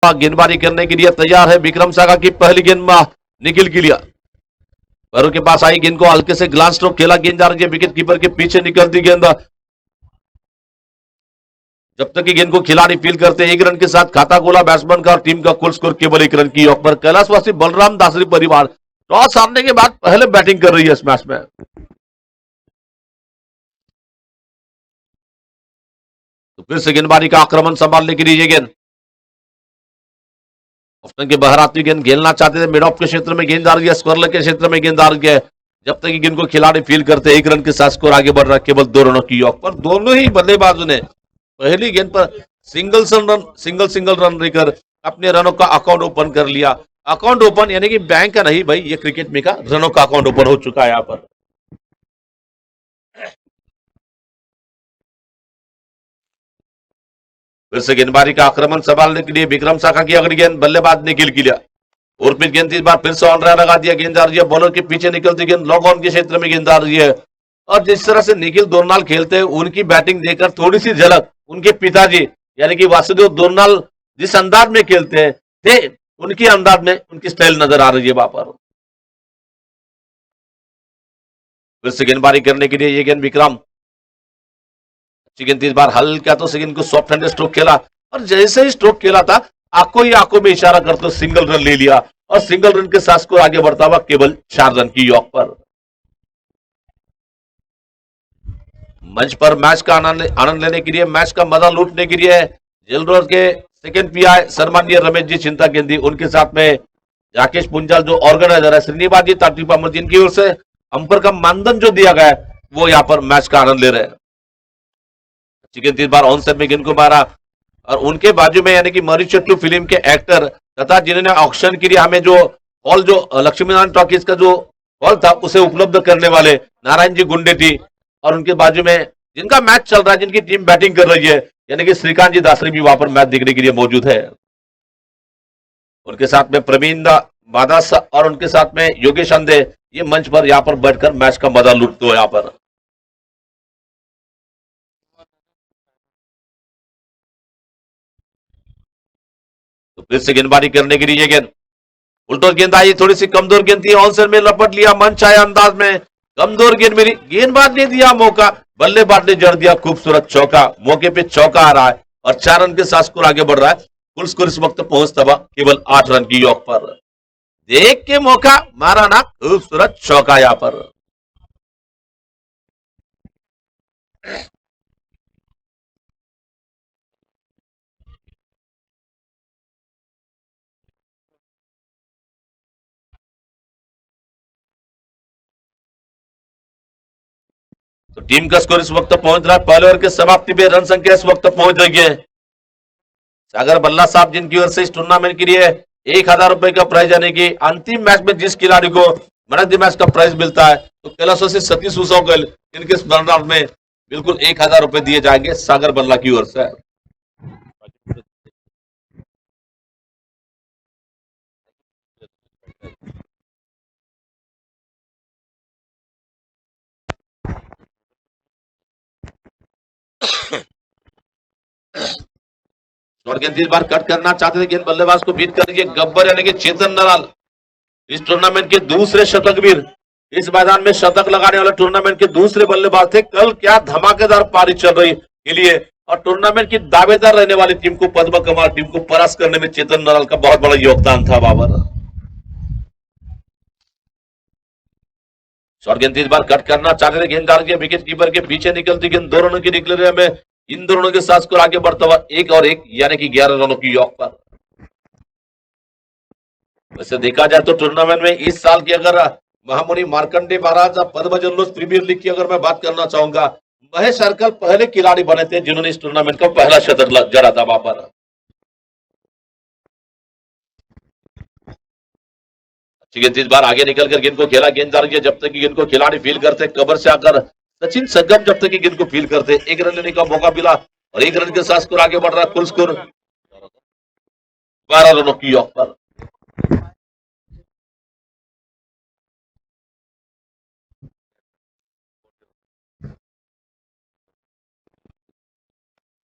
गेंदबाजी करने के लिए तैयार है विक्रम सागा की पहली गेंद निखिल की लिया पैरों के पास आई गेंद को हल्के से ग्लास स्ट्रोक खेला गेंद जा रही है विकेट कीपर के पीछे निकलती गेंद जब तक कि गेंद को खिलाड़ी फील करते एक रन के साथ खाता खोला बैट्समैन का और टीम का कुल स्कोर केवल एक रन की योग पर कैलाशवासी बलराम दासरी परिवार टॉस हारने के बाद पहले बैटिंग कर रही है इस मैच में। तो फिर से गेंदबाजी का आक्रमण संभालने के लिए ये गेंद ऑप्शन के बाहर आती गेंद खेलना चाहते थे मिड ऑफ के क्षेत्र में गेंद आ रही है स्क्वायर के क्षेत्र में गेंद आ रही है जब तक कि गेंद को खिलाड़ी फील करते एक रन के साथ स्कोर आगे बढ़ रहा है केवल 2 रनों की योग पर। दोनों ही बल्लेबाजों ने पहली गेंद पर सिंगल रन लेकर अपने रनों का अकाउंट ओपन कर लिया। अकाउंट ओपन यानी कि बैंक का नहीं भाई, ये क्रिकेट में का रनों का अकाउंट ओपन हो चुका है यहां पर। फिर से गेंदबाजी का आक्रमण संभालने के लिए विक्रम साखा की अगली गेंद बल्लेबाज निखिल की लिया और फिर गेंद इस बार फिर से ऑन लगा दिया गेंद आ रही है बॉलर के पीछे निकलती गेंद लॉग ऑन के क्षेत्र में गेंद आ रही है और जिस तरह से निखिल दोरनाल खेलते हैं उनकी बैटिंग देखकर थोड़ी सी झलक उनके पिताजी यानी कि वासुदेव दोरनाल जिस अंदाज में खेलते थे उनके अंदाज में उनकी स्टाइल नजर आ रही है वहां पर। फिर से गेंदबाजी करने के लिए ये गेंद विक्रम अच्छी गेंद इस बार हल्का तो गेंद को सॉफ्ट हैंड स्ट्रोक खेला और जैसे ही स्ट्रोक खेला था आंखों ही आंखों में इशारा करते सिंगल रन ले लिया और सिंगल रन के साथ स्कोर आगे बढ़ता हुआ केवल 4 रन की योग पर। मंच पर मैच का आनंद लेने के लिए मैच का मजा लूटने के लिए जेल रोड के सेकंड पीआई सम्मानीय रमेश जी चिंता गेंदी उनके साथ में राकेश पुंजाल जो ऑर्गेनाइजर है श्रीनिवास जी ताटीपा जिनकी ओर से अंपर का मानदंड जो दिया गया है वो यहाँ पर मैच का आनंद ले रहे हैं। गेंद इस बार ऑन साइड में गेंद को मारा और उनके बाजू में यानी कि मरी चट्टू फिल्म के एक्टर तथा जिन्होंने ऑक्शन के लिए हमें जो हॉल जो लक्ष्मीनारायण टॉकीज का जो हॉल था उसे उपलब्ध करने वाले नारायण जी गुंडेटी और उनके बाजू में जिनका मैच चल रहा है जिनकी टीम बैटिंग कर रही है यानी कि श्रीकांत जी दासरी भी वहां पर मैच देखने के लिए मौजूद है। उनके साथ में प्रवीण बादास और उनके साथ में योगेश अंधे ये मंच पर यहाँ पर बैठकर मैच का मजा लूटते हो यहाँ पर। तो फिर से गेंदबाजी करने के लिए गेंद उल्टो गेंद आई थोड़ी सी कमजोर गेंद थी ऑन साइड में लपट लिया मंच आया अंदाज में कमजोर गेंद मिली गेंदबाज ने दिया मौका बल्लेबाज ने जड़ दिया खूबसूरत चौका मौके पे चौका आ रहा है और 4 रन के साथ स्कोर आगे बढ़ रहा है। कुल स्कोर इस वक्त पहुंचता हुआ केवल 8 रन की योग पर। देख के मौका मारा ना खूबसूरत चौका यहां पर। तो टीम का स्कोर इस वक्त पहुंच रहा है पहले ओवर के समाप्ति पे रन संख्या इस वक्त पहुंच रही है। सागर बल्ला साहब जिनकी ओर से इस टूर्नामेंट के लिए 1000 रुपए का प्राइज यानी कि अंतिम मैच में जिस खिलाड़ी को मैन ऑफ द मैच का प्राइज मिलता है तो कैलाशवासी सतीश उसावकल इनके स्मरणार्थ में बिल्कुल 1000 रुपए दिए जाएंगे सागर बल्ला की ओर से। और गेंद इस बार कट करना चाहते थे गेंद बल्लेबाज को बीट कर गब्बर यानी कि चेतन नराल इस टूर्नामेंट के दूसरे शतकवीर इस मैदान में शतक लगाने वाले टूर्नामेंट के दूसरे बल्लेबाज थे। कल क्या धमाकेदार पारी चल रही के लिए और टूर्नामेंट की दावेदार रहने वाली टीम को पद्म कमाल टीम को परास्त करने में चेतन नराल का बहुत बड़ा योगदान था बाबर। शॉर्ट गेंद इस बार कट करना चाहते थे गेंददार के विकेट कीपर के पीछे निकलती गेंद 2 रनों की निकल रही है हमें इन दोनों के साथ स्कोर आगे बढ़ता हुआ 1 और 1 यानी कि 11 रनों की योग पर। वैसे देखा जाए तो टूर्नामेंट में इस साल की अगर महामुनि मार्कंडे महाराज पद्म जल्लोष प्रीमियर लीग की अगर मैं बात करना चाहूंगा महेश सर्कल पहले खिलाड़ी बने थे जिन्होंने इस टूर्नामेंट का पहला शतक जड़ा था वहां पर। अच्छी गेंद इस बार आगे निकलकर गेंद को खेला गेंद जा रही है जब तक कि गेंद को खिलाड़ी फील करते कबर से आकर सचिन संगम जब तक कि गेंद को फील करते 1 रन लेने का मौका मिला और 1 रन के साथ स्कोर आगे बढ़ रहा है कुल स्कोर 12 रनों की योग पर।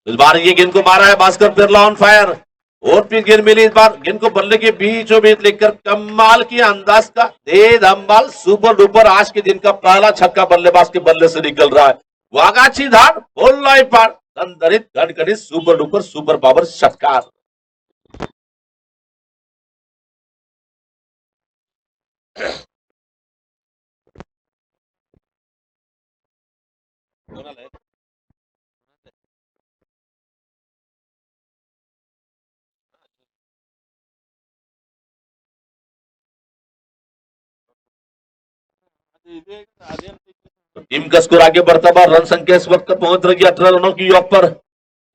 इस बार ये गेंद को मारा है भास्कर बिरला ऑन फायर और फिर गेंद मिली इस बार, गेंद को बल्ले के बीचों बीच लेकर कमाल की अंदाज का दे धमाल सुपर डुपर आज के दिन का पहला छक्का बल्लेबाज के बल्ले से निकल रहा है। वागाची धार बोल पार दंदरित गड़गड़ित सुपर डुपर सुपर पावर षटकार। तो टीम का स्कोर आगे बढ़ता हुआ, रन संख्या इस वक्त पहुंच रही है 18 रनों की योग पर।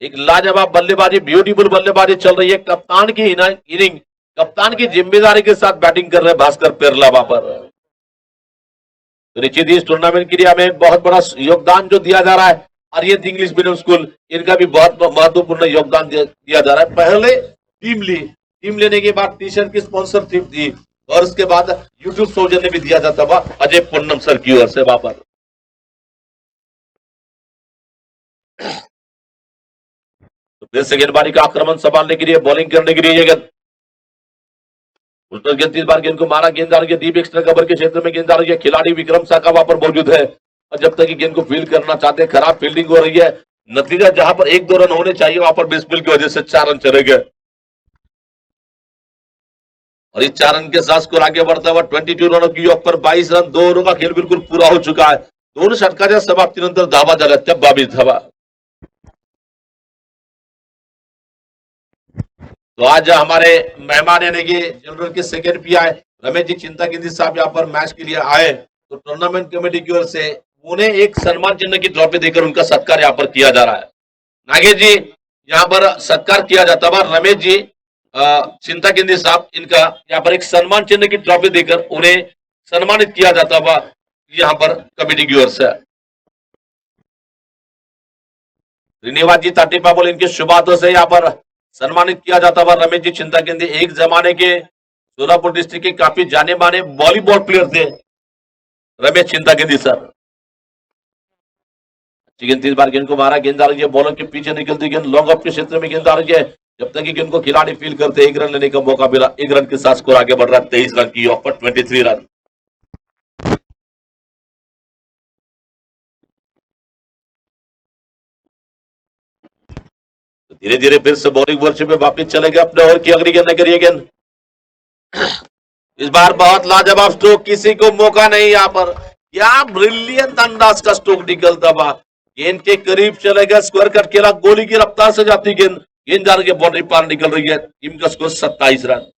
एक लाजवाब बल्लेबाजी, ब्यूटीफुल बल्लेबाजी चल रही है। कप्तान की इनिंग, कप्तान की जिम्मेदारी के साथ बैटिंग कर रहे भास्कर पेरला वहां पर। तो निश्चित इस टूर्नामेंट के लिए हमें बहुत बड़ा योगदान जो दिया जा रहा है, आर्यन इंग्लिश मीडियम स्कूल, इनका भी बहुत महत्वपूर्ण योगदान दिया जा रहा है। पहले टीम लेने के बाद टी शर्ट की स्पॉन्सरशिप दी और उसके बाद यूट्यूब सौजन्य भी दिया जाता हुआ अजय पूनम सर की ओर से वहां पर। तो फिर से गेंदबाजी का आक्रमण संभालने के लिए, बॉलिंग करने के लिए ये गेंद उल्टा गेंद, 3 बार गेंद को मारा, गेंद आ रही है डीप एक्स्ट्रा कवर के क्षेत्र में, गेंद आ रही है। खिलाड़ी विक्रम साका वहां पर मौजूद है और जब तक गेंद को फील्ड करना चाहते हैं, खराब फील्डिंग हो रही है। नतीजा जहां पर 1-2 रन होने चाहिए वहां पर बिस्मिल की वजह से 4 रन चले गए और इस 4 रन के साथ स्कोर आगे बढ़ता हुआ 22 रनों की योग पर 22 रन। 2 ओवरों का खेल बिल्कुल पूरा हो चुका है। दोनों षटकाच्या समाप्तीनंतर धावा झाल्या त्या 22 धावा। तो आज हमारे मेहमान यानी कि जनरल के सेकेंड पीआई रमेश जी चिंतागिरी साहब यहाँ पर मैच के लिए आए, तो टूर्नामेंट कमेटी की ओर से उन्हें एक सम्मान चिन्ह की ट्रॉफी देकर उनका सत्कार यहाँ पर किया जा रहा है। नागेश जी यहाँ पर सत्कार किया जाता है। रमेश जी चिंतागिरी साहब, इनका यहाँ पर एक सम्मान चिन्ह की ट्रॉफी देकर उन्हें सम्मानित किया जाता हुआ यहाँ पर कमेटी की ओर से। श्रीनिवास जी ताटीपा बोले इनके शुभ हाथों से यहाँ पर सम्मानित किया जाता हुआ रमेश जी चिंतागिरी, एक जमाने के सोलापुर डिस्ट्रिक्ट के काफी जाने माने वॉलीबॉल प्लेयर थे रमेश चिंतागिरी सर। गेंद 3 बार गेंद को मारा, गेंद आ रही है बॉलर के पीछे निकलती गेंद, लॉन्ग ऑफ के क्षेत्र में गेंद आ रही है। जब तक कि गेंद को खिलाड़ी फील करते 1 रन लेने का मौका मिला, 1 रन के साथ स्कोर आगे बढ़ रहा है 23 रन की ऑफ पर 23 रन। धीरे धीरे फिर से बॉलिंग वर्ष में वापिस चलेंगे अपने ओवर की अगली गेंद करिए गेंद। इस बार बहुत लाजवाब स्ट्रोक, किसी को मौका नहीं यहाँ पर। क्या ब्रिलियंट अंदाज का स्ट्रोक निकलता हुआ, गेंद के करीब चले गए, स्क्वायर कट खेला, गोली की रफ्तार से जाती गेंद, गेंद जा रही है बाउंड्री पार निकल रही है। टीम का स्कोर 27 रन।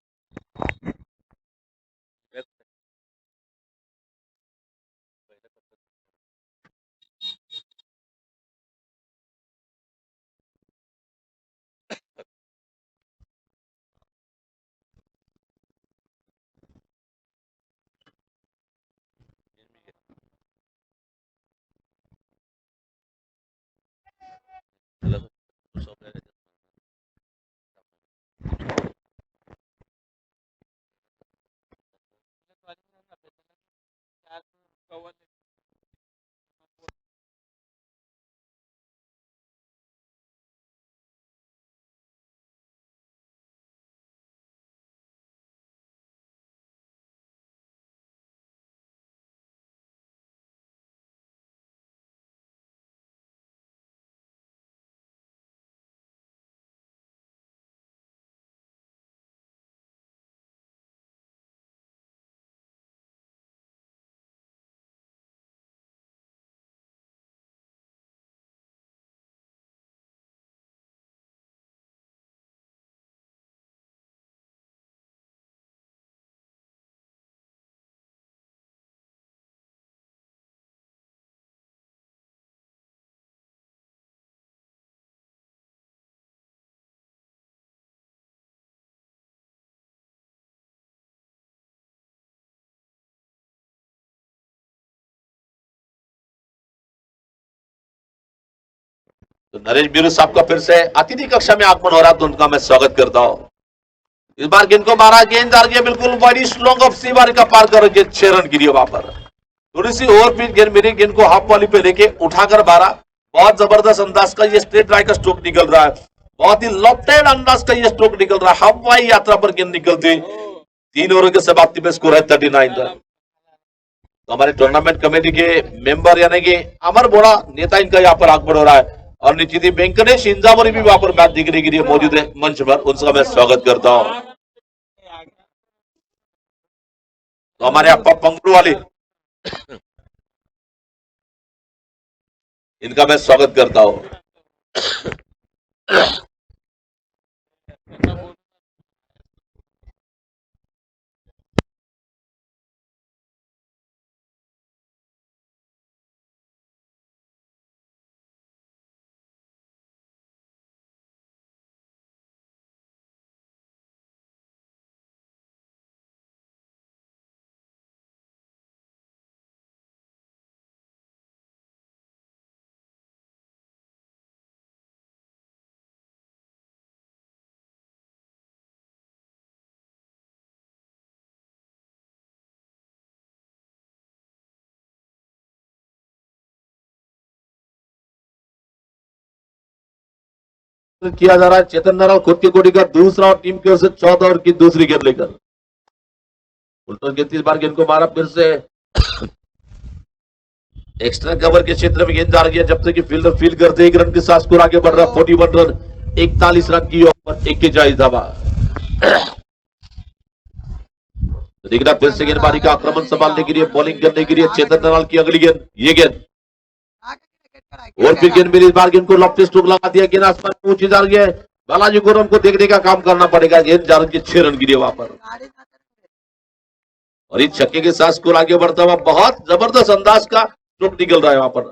तो नरेश बीरू साहब का फिर से अतिथि कक्षा में आगमन हो रहा है, तो उनका मैं स्वागत करता हूं। इस बार गेंद को मारा, गेंद आ रही है बिल्कुल वाइड लॉन्ग ऑफ सी बार का पार कर रही है, 6 रन गिरी वहां पर। थोड़ी सी ओवर पिच गेंद मेरी, गेंद को हाफ वॉली पे लेके उठाकर मारा, बहुत जबरदस्त अंदाज का ये स्ट्रेट ड्राइव का स्ट्रोक निकल रहा है। बहुत ही लॉफ्टेड अंदाज का ये स्ट्रोक निकल रहा है, हवाई यात्रा पर गेंद निकलती। 3 ओवर के समाप्ति में स्कोर है 39 रन। तो हमारे टूर्नामेंट कमेटी के मेंबर यानी कि अमर बोड़ा नेता इनका यहाँ पर आगमन हो रहा है और निश्चित ही वेंकटेश इंजामरी भी वहां पर मैच देखने के लिए मौजूद है मंच पर, उनका मैं स्वागत करता हूं। तो हमारे अप्पा पंगड़ू वाले, इनका मैं स्वागत करता हूं। किया जा रहा है चेतन नारायण खुद की कोटी का दूसरा और टीम की ओर से 14 ओवर की दूसरी गेंद लेकर। उल्टन गेंद, इस बार गेंद को मारा फिर से एक्स्ट्रा कवर के क्षेत्र में गेंद जा रही है, जब तक कि फील्डर फील्ड करते 1 रन के साथ स्कोर आगे बढ़ रहा है 41 रन 41 रन की ओवर 41 धावा। देखना फिर से गेंदबाजी का आक्रमण संभालने के लिए, बॉलिंग करने के लिए चेतन नारायण की अगली गेंद, ये गेंद और फिर गेंद मेरी, इस बार गेंद को लॉफ्टी स्ट्रोक लगा दिया, गेंद आसमान में ऊंची जा रही है। बालाजी गुरम को देखने का काम करना पड़ेगा, गेंद जा रही है 6 रन के लिए वहां पर और इस छक्के के साथ स्कोर आगे बढ़ता हुआ बहुत जबरदस्त अंदाज का स्ट्रोक निकल रहा है वहां पर।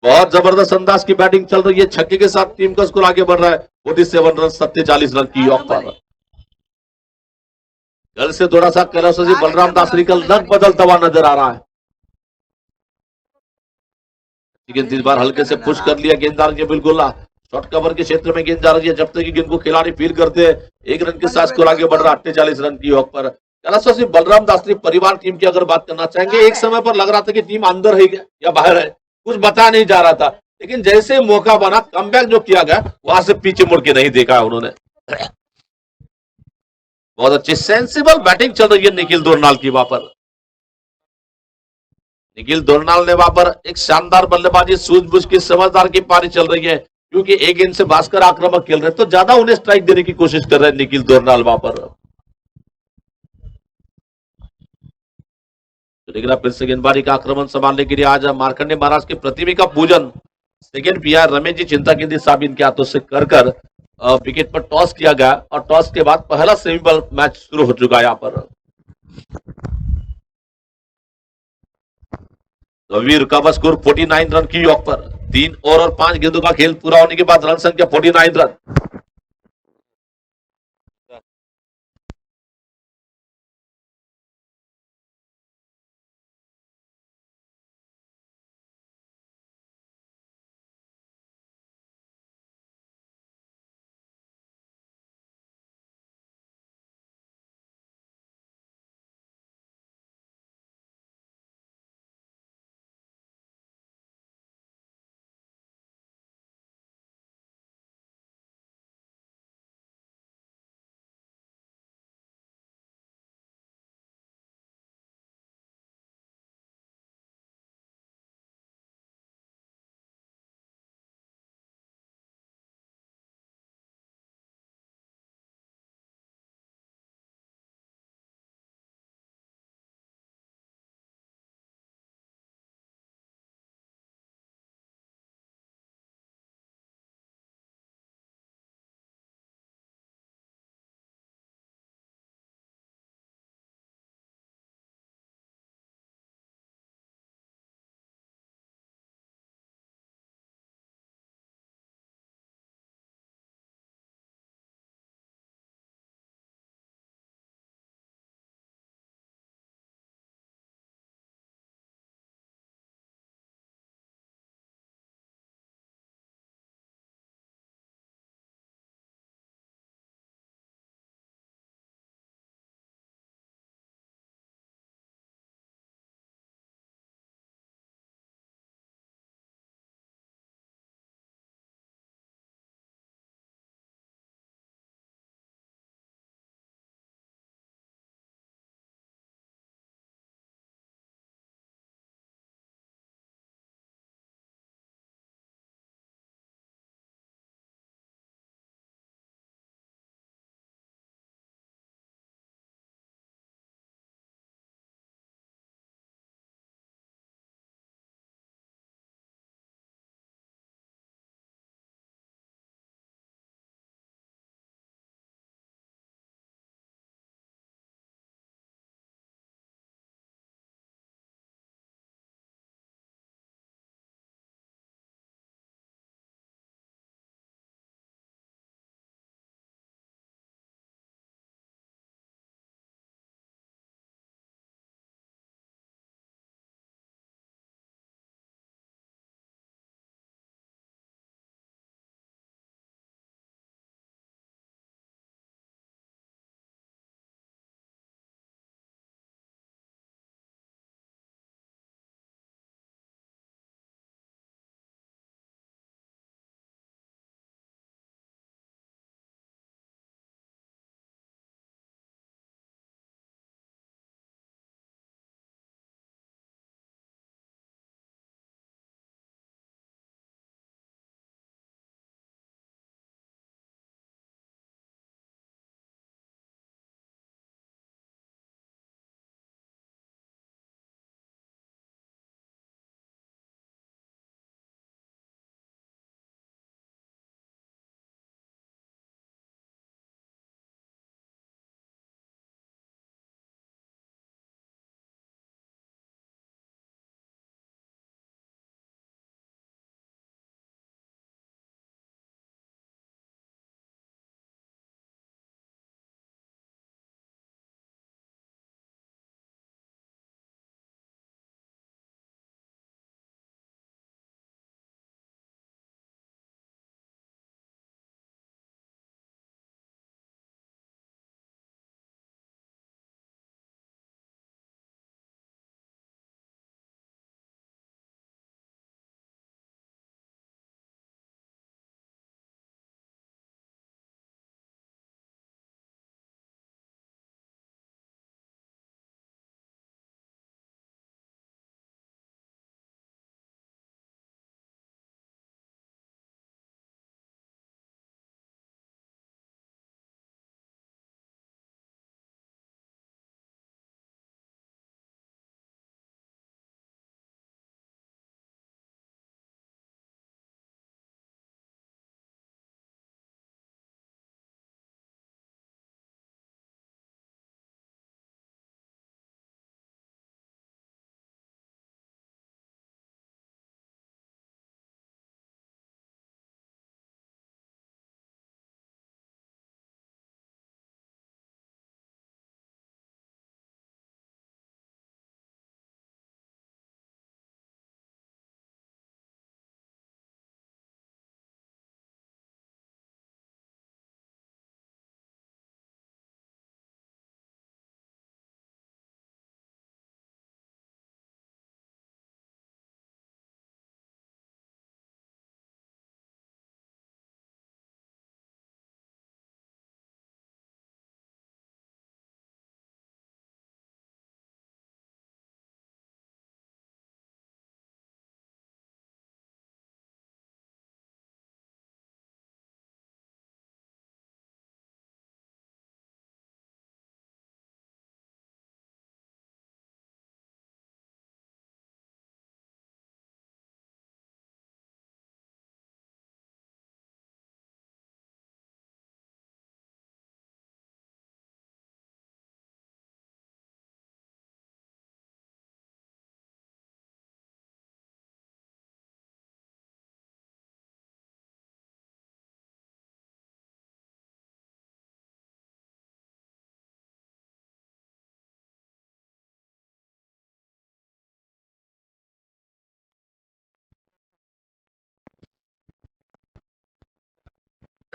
बहुत जबरदस्त अंदाज की बैटिंग चल रही है, छक्के के साथ टीम का स्कोर आगे बढ़ रहा है 47 रन 47 रन की ऑफ पर। घर से थोड़ा सा कैलाश जी बलराम दासरी का लग बदलता हुआ नजर आ रहा है, लेकिन इस बार हल्के से पुश कर लिया गेंददार के, बिल्कुल शॉर्ट कवर के क्षेत्र में गेंद जा रही है, जब तक कि गेंद को खिलाड़ी फील करते हैं 1 रन के साथ स्कोर आगे बढ़ रहा है 48 रन की ऑफ पर। कैलाश बलराम दासरी परिवार टीम की अगर बात करना चाहेंगे, एक समय पर लग रहा था कि टीम अंदर है या बाहर है, कुछ बता नहीं जा रहा था, लेकिन जैसे मौका बना कमबैक जो किया गया वहां से पीछे मुड़ के नहीं देखा उन्होंने। बहुत अच्छी सेंसिबल बैटिंग चल रही है निखिल दोरनाल की वहां पर। निखिल दोरनाल ने वहां पर एक शानदार बल्लेबाजी, सूझबूझ की समझदार की पारी चल रही है, क्योंकि एक गेंद से भास्कर आक्रामक खेल रहे हैं तो ज्यादा उन्हें स्ट्राइक देने की कोशिश कर रहे हैं निखिल दोरनाल वहां पर। लेकिन फिर से गेंदबाजी का आक्रमण संभालने के लिए आज मार्कंडे महाराज की प्रतिमा का पूजन सेकेंड पीआर रमेश जी चिंता की थी साहब इनके हाथों से कर विकेट पर टॉस किया गया और टॉस के बाद पहला सेमीफाइनल मैच शुरू हो चुका है यहाँ पर। रवि रुका स्कोर 49 रन की ऑफ पर, 3 ओवर और 5 गेंदों का खेल पूरा होने के बाद रन संख्या 49 रन।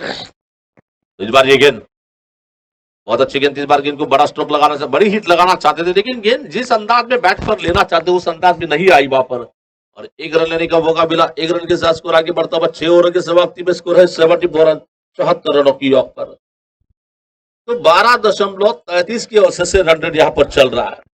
तो इस बार ये गेंद बहुत अच्छी गेंद, इस बार गेंद को बड़ा स्ट्रोक लगाना चाहिए, बड़ी हिट लगाना चाहते थे, लेकिन गेंद जिस अंदाज में बैट पर लेना चाहते उस अंदाज में नहीं आई वहां पर, और एक रन लेने का मौका मिला। एक रन के साथ स्कोर आगे बढ़ता हुआ 6 ओवर के समाप्ति में स्कोर है 74 रन 74 रनों की ऑफ पर। तो 12.33 के औसत से रन रेट यहां पर चल रहा है।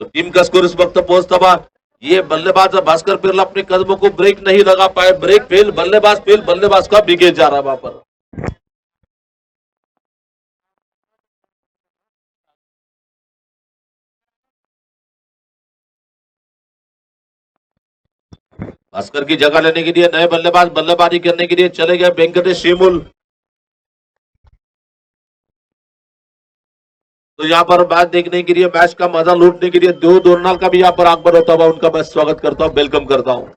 तो टीम का स्कोर इस वक्त पहुंचता हुआ, ये बल्लेबाज भास्कर बिरला अपने कदमों को ब्रेक नहीं लगा पाए, ब्रेक फेल, बल्लेबाज का विकेट जा रहा वहां पर। भास्कर की जगह लेने के लिए नए बल्लेबाज बल्लेबाजी करने के लिए चले गए वेंकटेश शिमुल। तो यहाँ पर मैच देखने के लिए, मैच का मजा लूटने के लिए दो दोरनाल का भी यहाँ पर आगमन होता हुआ, उनका मैं स्वागत करता हूँ, वेलकम करता हूँ।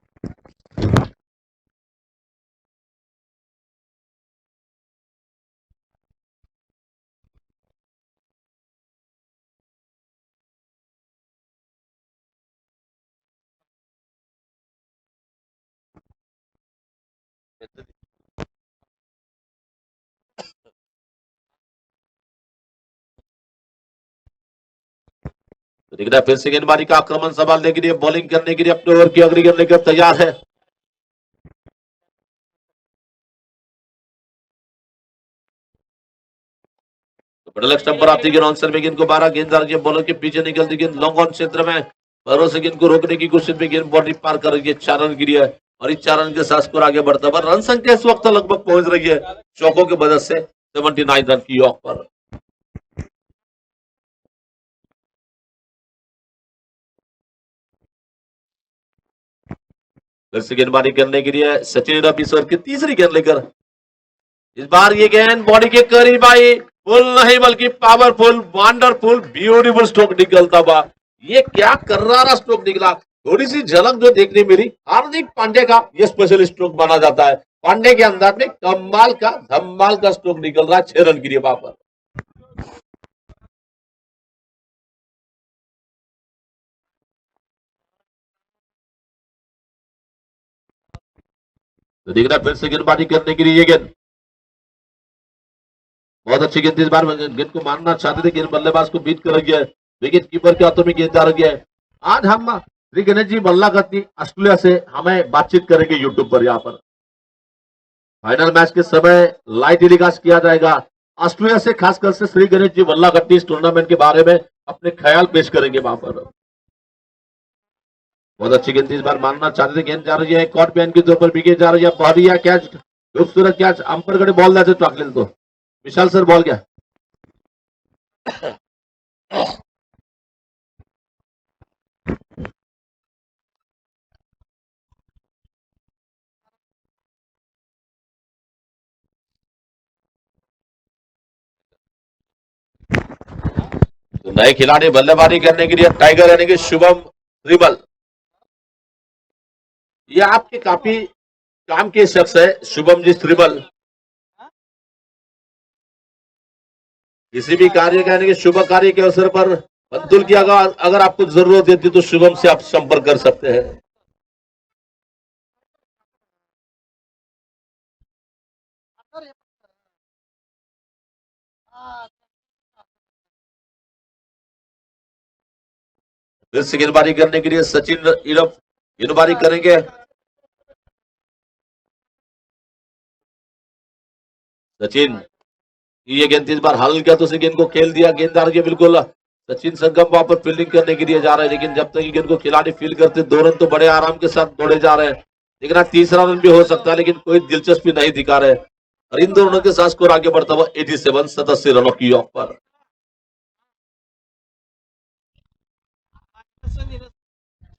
तो दिख रहा है फिर से गेंदबाजी का आक्रमण संभालने के लिए, बॉलिंग करने के लिए अपने ओवर की अगली गेंद लेकर तैयार है। तो मिडल स्टंप पर आती गेंद ऑन में, गेंद को 12 गेंद जा रही है, बॉलर के पीछे निकलती गेंद लॉन्ग ऑन क्षेत्र में, पैरों से गेंद को रोकने की कोशिश में गेंद बाउंड्री पार कर रही है, 4 रन गिरी है, और इस 4 रन के साथ स्कोर आगे बढ़ता है। रन संख्या इस वक्त लगभग पहुंच रही है चौकों की मदद से 79 रन की ऑफ पर। फिर से गेंदबाजी करने के लिए सचिन रविश्वर की तीसरी गेंद लेकर, इस बार ये गेंद बॉडी के करीब आई, फुल नहीं बल्कि पावरफुल, वंडरफुल, ब्यूटीफुल स्ट्रोक निकलता हुआ। ये क्या कर्रारा स्ट्रोक निकला, थोड़ी सी झलक जो देखने मिली, हार्दिक पांड्या का ये स्पेशल स्ट्रोक माना जाता है। पांड्या के अंदाज में कमाल का धमाल का स्ट्रोक निकल रहा है 6 रन के लिए वहां पर। तो देख रहा है फिर से गेंदबाजी करने के लिए ये गेंद बहुत अच्छी गेंद, इस बार गेंद को मारना चाहते थे, गेंद बल्लेबाज को बीट कर गया है, विकेट कीपर के हाथों में गेंद जा रही है। आज हम श्री गणेश जी मल्लागत्ती ऑस्ट्रेलिया से हमें बातचीत करेंगे यूट्यूब पर, यहाँ पर फाइनल मैच के समय लाइव टेलीकास्ट किया जाएगा। ऑस्ट्रेलिया से खासकर से श्री गणेश जी मल्लागत्ती इस टूर्नामेंट के बारे में अपने ख्याल पेश करेंगे वहां पर। बहुत अच्छी गेंद इस बार मारना चाहते थे, गेंद जा रही है कॉट बैन के ऊपर, विकेट जा रही है, बढ़िया कैच, खूबसूरत कैच, अंपायर बॉल जाते टाकले तो विशाल सर बॉल गया। तो नए खिलाड़ी बल्लेबाजी करने के लिए टाइगर यानी कि शुभम श्रीमल, ये आपके काफी काम के शख्स है शुभम जी श्रीमल। किसी भी कार्य का यानी कि शुभ कार्य के अवसर पर बंदुल की अगर आपको जरूरत होती तो शुभम से आप संपर्क कर सकते हैं। फिर से गेंदबाजी करने के लिए सचिन इरफ गेंदबाजी करेंगे। सचिन ये गेंद इस बार हल किया तो उसे गेंद को खेल दिया। गेंददार के बिल्कुल सचिन संगम वहां पर फील्डिंग करने के लिए जा रहे हैं, लेकिन जब तक गेंद को खिलाड़ी फील्ड करते 2 रन तो बड़े आराम के साथ दौड़े जा रहे हैं, लेकिन आज तीसरा रन भी हो सकता है, लेकिन कोई दिलचस्पी नहीं दिखा रहे और इन दोनों के साथ स्कोर आगे बढ़ता हुआ 87 रनों की ऑफ पर।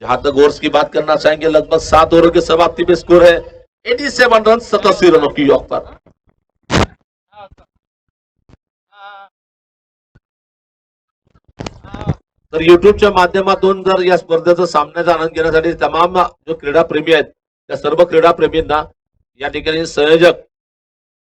जहां तक ओवर्स की बात करना चाहेंगे, लगभग 7 ओवर की समाप्ति में स्कोर है 87 रन 87 रनों की ऑफ पर। तर युट्यूबच्या माध्यमातून जर या स्पर्धेचा सामन्याचा आनंद घेण्यासाठी तमाम जो क्रीडा प्रेमी आहेत त्या सर्व क्रीडा प्रेमींना या ठिकाणी संयोजक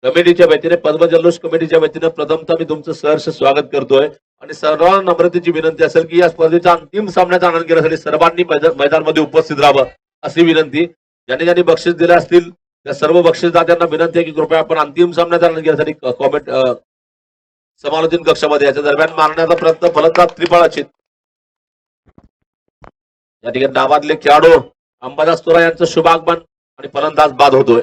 कमिटीच्या वतीने, पद्म जल्लोष कमिटीच्या वतीने प्रथमतः मी तुमचं सहर्ष स्वागत करतोय आणि सर्वांना नम्रतेची विनंती असेल की या स्पर्धेच्या अंतिम सामन्याचा आनंद घेण्यासाठी सर्वांनी मैदानामध्ये उपस्थित राहावं अशी विनंती। ज्यांनी ज्यांनी बक्षीस दिले असतील त्या सर्व बक्षीसदात्यांना विनंती आहे की कृपया आपण अंतिम सामन्याचा आनंद घेण्यासाठी कॉमेंट समालोचन कक्षामध्ये याच्या दरम्यान मारण्याचा प्रयत्न फलंदाज त्रिपाळाचित या ठिकाणी डावातले खेळाडू अंबादास तोरा यांचं शुभ आगमन आणि फलंदाज बाद होतोय।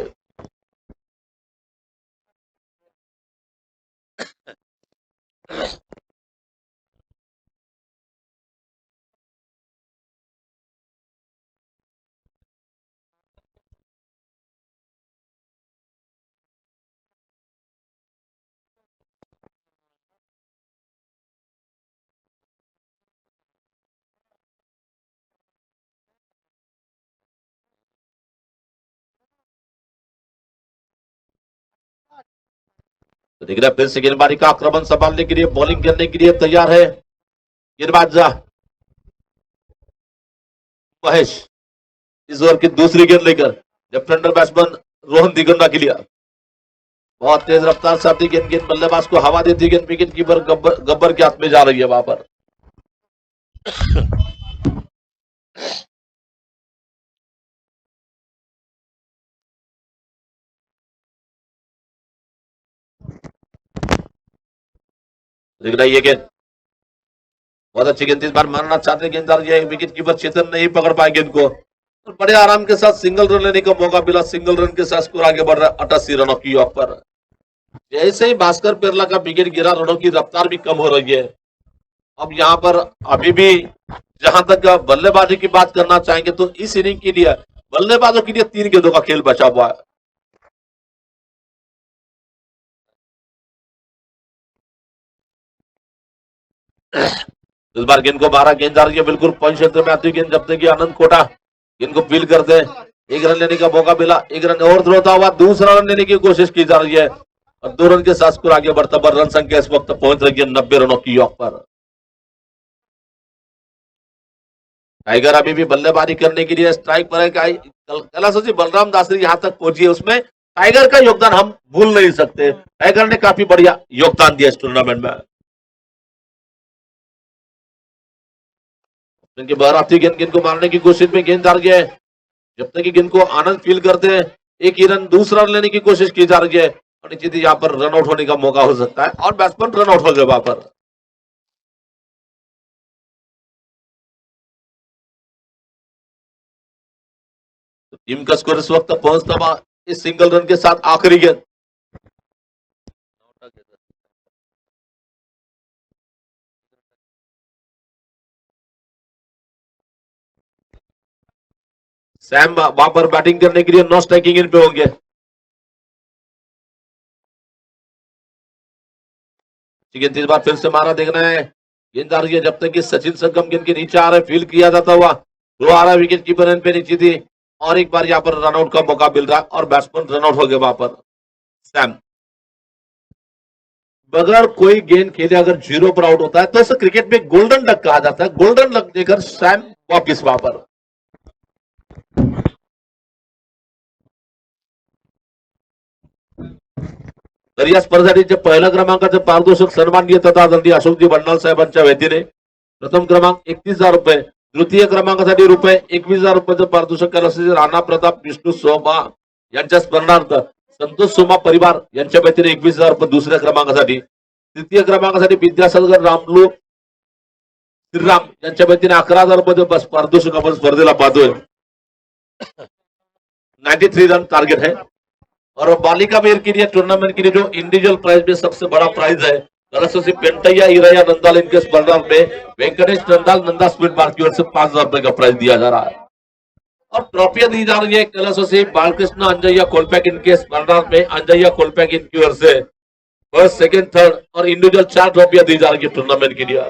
तो दिख रहा है फिर से गेंदबाजी का आक्रमण संभालने के लिए, बॉलिंग करने के लिए तैयार है गेंदबाज महेश। इस ओवर की दूसरी गेंद लेकर लेफ्ट हैंडर बैट्समैन रोहन दिगंडा के लिए बहुत तेज रफ्तार साथी गेंद बल्लेबाज को हवा देती, गेंद विकेट कीपर गब्बर के हाथ में जा रही है वहां पर। दिख रहा है ये गेंद बहुत अच्छी गेंद इस बार मारना चाहते गेंददार, ये विकेट कीपर चेतन नहीं पकड़ पाए गेंद को और बड़े आराम के साथ सिंगल रन लेने का मौका मिला। सिंगल रन के साथ स्कोर आगे बढ़ रहा है 88 रनों की ऑफ पर। जैसे ही भास्कर पेरला का विकेट गिरा, रनों की रफ्तार भी कम हो रही है। अब यहाँ पर अभी भी जहां तक बल्लेबाजी की बात करना चाहेंगे तो इस इनिंग के लिए बल्लेबाजों के लिए 3 गेंदों का खेल बचा हुआ है। इस बार गेंद को 12 गेंद जा रही है बिल्कुल पंच क्षेत्र में आती है गेंद, जब तक कि आनंद कोटा गेंद को फील करते हैं। 1 रन लेने का मौका मिला, 1 रन और होता हुआ दूसरा रन लेने की कोशिश की जा रही है और 2 रन के साथ स्कोर आगे बढ़ता पर रन संख्या इस वक्त पहुंच रही है 90 रनों की ऑफ पर। टाइगर अभी भी बल्लेबाजी करने के लिए स्ट्राइक पर है। कैलाश बलराम दासरी यहां तक पहुंची है, उसमें टाइगर का योगदान हम भूल नहीं सकते। टाइगर ने काफी बढ़िया योगदान दिया इस टूर्नामेंट में। इनके बाहर आती गेंद को मारने की कोशिश में गेंद हार गया है। जब तक कि गेंद को आनंद फील करते हैं, 1 ही रन दूसरा रन लेने की कोशिश की जा रही है और निश्चित ही यहाँ पर रन आउट होने का मौका हो सकता है और बैट्समैन रन आउट हो गए वहां पर। तो टीम का स्कोर इस वक्त पहुंचता हुआ इस सिंगल रन के साथ आखिरी गेंद। सैम वहां पर बैटिंग करने के लिए नो स्ट्राइकिंग इन पे होंगे। गेंद इस बार फिर से मारा देखना है, गेंद आ रही है जब तक कि सचिन संगम गेंद के नीचे आ रहे, फील किया जाता हुआ वो आ रहा है विकेट कीपर पे नीचे थी और एक बार यहाँ पर रनआउट का मौका मिल रहा है और बैट्समैन रनआउट हो गए वहां पर। सैम बगैर कोई गेंद खेले अगर 0 पर आउट होता है तो उसे क्रिकेट में गोल्डन डक कहा जाता है। गोल्डन डक देकर सैम वापिस वहां पर। तर या स्पर्धेचे पहिल्या क्रमांकाचे पारितोषिक सन्माननीय तथा आदरणीय अशोकजी बंडाल साहेबांच्या वतीने प्रथम क्रमांक 31,000 रुपये, द्वितीय क्रमांकासाठी रुपये 21,000 रुपयाचं पारितोषिक असलेले राणा प्रताप विष्णू सोमा यांच्या स्मरणार्थ संतोष सोमा परिवार यांच्या वतीने 21,000 रुपये दुसऱ्या क्रमांकासाठी, तृतीय क्रमांकासाठी विद्यासागर रामलू श्रीराम यांच्या वतीने 11,000 मध्ये बस पारितोषिक आपण स्पर्धेला पाहतोय. 93 रन टारगेट है. और बालिका मेयर के लिए टूर्नामेंट के लिए जो इंडिविजुअल प्राइज में सबसे बड़ा प्राइज है सरस्वती पेंटैया इरैया नंदाल इनके स्पर्धा में वेंकटेश नंदाल नंदा स्पीड मार्क की ओर से 5,000 रुपए का प्राइज दिया जा रहा है. और ट्रॉफियां दी जा रही है कैलाशवासी बालकृष्ण अंजैया कोलपैक इनके स्पर्धा में अंजैया कोलपैक इनकी ओर से फर्स्ट सेकंड थर्ड और इंडिविजुअल 4 ट्रॉफियां दी जा रही है टूर्नामेंट के लिए.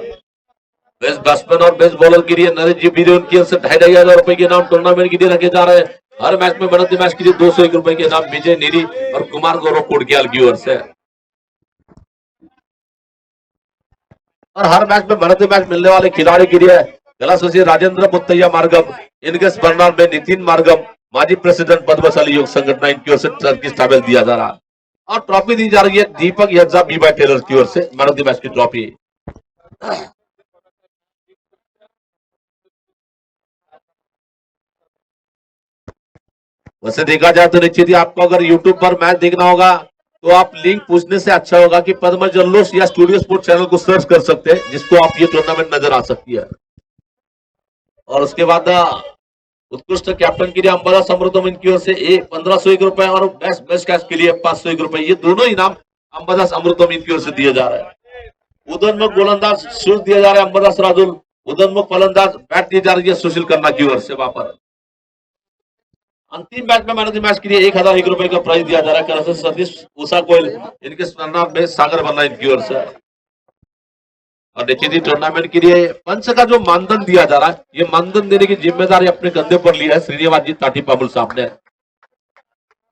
बेस्ट बैट्समैन और बेस्ट बॉलर के लिए नरेश जी बीरे उनकी ओर से 2,500 रुपए के नाम टूर्नामेंट के लिए रखे जा रहे हैं. हर मैच में बनते मैच के लिए 201 रुपए के नाम विजय नीरी और कुमार गौरव कोडगियाल की ओर से. और हर मैच में बनते मैच मिलने वाले खिलाड़ी के लिए कैलाशवासी राजेंद्र मुत्तैया मार्गम इनके स्पर्धा में नितिन मार्गम माजी प्रेसिडेंट पद्मशाली योग संगठन इनकी ओर से टर्किश टॉवेल दिया जा रहा है. और ट्रॉफी दी जा रही है दीपक यज्जा बी बाय टेलर की ओर से मैन ऑफ द मैच की ट्रॉफी. वैसे देखा जाए तो निश्चित ही आपको अगर YouTube पर मैच देखना होगा तो आप लिंक पूछने से अच्छा होगा कि पद्म जल्लोष या स्टूडियो स्पोर्ट चैनल को सर्च कर सकते हैं जिसको आप ये टूर्नामेंट नजर आ सकती है. और उसके बाद उत्कृष्ट कैप्टन के लिए अंबादास अमृतम इनकी ओर से 1,501 रुपए और बेस्ट बेस्ट कैच के लिए 501 रुपए ये दोनों इनाम अंबादास अमृतम इनकी ओर से दिए जा रहे हैं. उदयनमुख गोलंदाज शूज दिया जा रहा है अंबादास राजुल. उदयनमुख फलंदाज बैट दी जा रही है सुशील खन्ना की ओर से. वहां पर अंतिम मैच में मैन ऑफ द मैच के लिए 1,001 रुपए का प्राइज दिया जा रहा है सतीश उषा कोयल इनके स्पर्धा में सागर बन्ना इनकी ओर से. और निश्चित ही टूर्नामेंट के लिए पंच का जो मानधन दिया जा रहा है ये मानधन देने की जिम्मेदारी अपने कंधे पर लिया है श्रीनिवास जी ताटी पामुल साहब ने.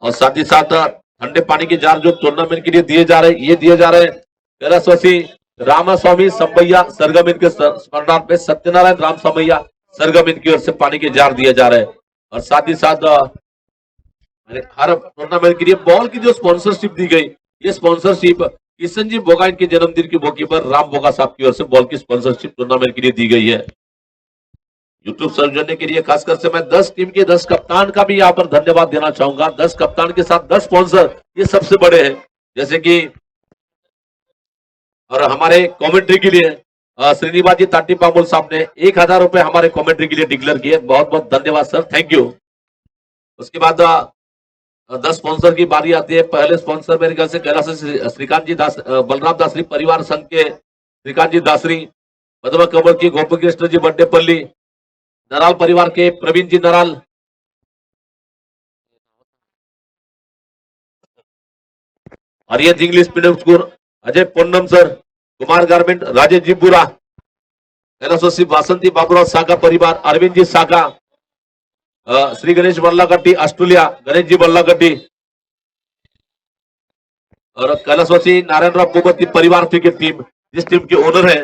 और साथ ही साथ ठंडे पानी के जार जो टूर्नामेंट के लिए दिए जा रहे हैं ये दिए जा रहे हैं कैलाशवासी रामास्वामी संबैया सरगम इनके स्पर्धा में सत्यनारायण राम समैया सरगम इनकी ओर से पानी के जार दिए जा रहे हैं. और साथ ही साथ हर टूर्नामेंट के लिए बॉल की जो स्पॉन्सरशिप दी गई ये स्पॉन्सरशिप किशन जी बोगा इनके जन्मदिन के मौके पर राम बोगा साहब की ओर से बॉल की स्पॉन्सरशिप टूर्नामेंट के लिए दी गई है. यूट्यूब सर्च करने के लिए खासकर से मैं 10 टीम के 10 कप्तान का भी यहाँ पर धन्यवाद देना चाहूंगा. 10 कप्तान के साथ 10 स्पॉन्सर ये सबसे बड़े हैं जैसे कि और हमारे कमेंट्री के लिए श्रीनिवास जी ताटी पामुल साहब ने 1,000 रुपए हमारे कमेंट्री के लिए डिक्लेयर किए. बहुत बहुत धन्यवाद सर, थैंक यू. उसके बाद 10 स्पॉन्सर की बारी आती है. पहले स्पॉन्सर मेरे ख्याल से कैलाश श्रीकांत जी दास बलराम दासरी परिवार संघ के श्रीकांत जी दासरी, पद्मा कमल की गोपी कृष्ण जी बड्डेपल्ली, नराल परिवार के Praveen ji Naral, Hariyat English medium school Ajay Ponnam sir, Kumar garment Rajesh ji Bura, कैलाशवासी वासंती बाबूराव सागा परिवार, अरविंद जी सागा, श्री गणेश बल्लागड्डी ऑस्ट्रेलिया गणेश जी बल्लागड्डी और कैलाशवासी नारायणराव पोबती परिवार क्रिकेट टीम जिस टीम के ओनर है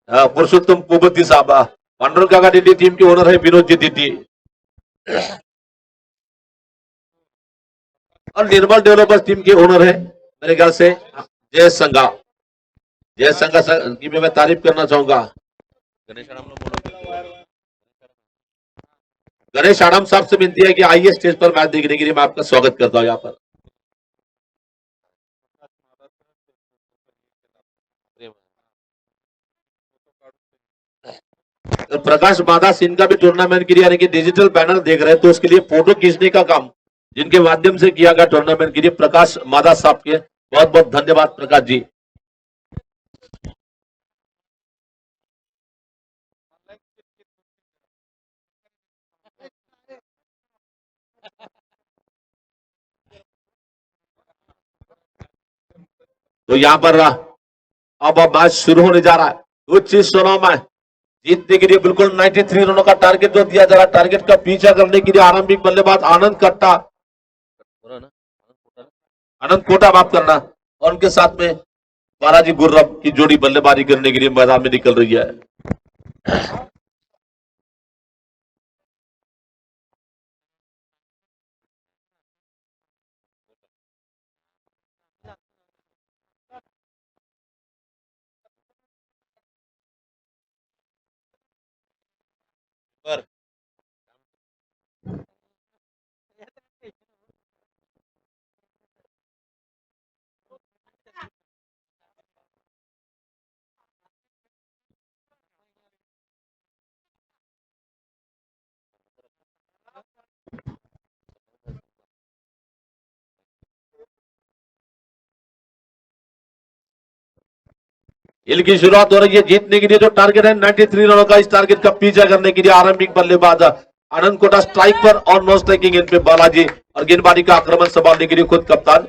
पुरुषोत्तम पोबती साहब. पांडुरंग काका टीटी टीम के ओनर है विनोद जी टीटी. और निर्मल डेवलपर्स टीम के ओनर है मेरे ख्याल से जय संघा. जय संघा की भी मैं तारीफ करना चाहूंगा. गणेश आडम साहब से विनती है कि आइए स्टेज पर मैच देखने के लिए. मैं आपका स्वागत करता हूं यहाँ पर. प्रकाश मादा सिंह का भी टूर्नामेंट के लिए यानी कि डिजिटल बैनर देख रहे हैं तो उसके लिए फोटो खींचने का काम जिनके माध्यम से किया गया टूर्नामेंट के लिए प्रकाश मादा साहब के बहुत बहुत धन्यवाद प्रकाश जी. तो यहाँ पर अब मैच शुरू होने जा रहा है. कुछ चीज सुनो, मैं जीतने के लिए बिल्कुल 93 रनों का टारगेट जो दिया जा रहा है टारगेट का पीछा करने के लिए आरंभिक बल्लेबाज आनंद कट्टा आनंद कोटा माफ करना और उनके साथ में बालाजी गुर्रम की जोड़ी बल्लेबाजी करने के लिए मैदान में निकल रही है. इनकी शुरुआत हो रही है जीतने के लिए जो टारगेट है 93 रनों का। इस टारगेट का पीछा करने के लिए आरंभिक बल्लेबाज आनंद कोटा स्ट्राइक पर और नो स्ट्राइकिंग इन पे बालाजी और गेंदबाजी का आक्रमण संभालने के लिए खुद कप्तान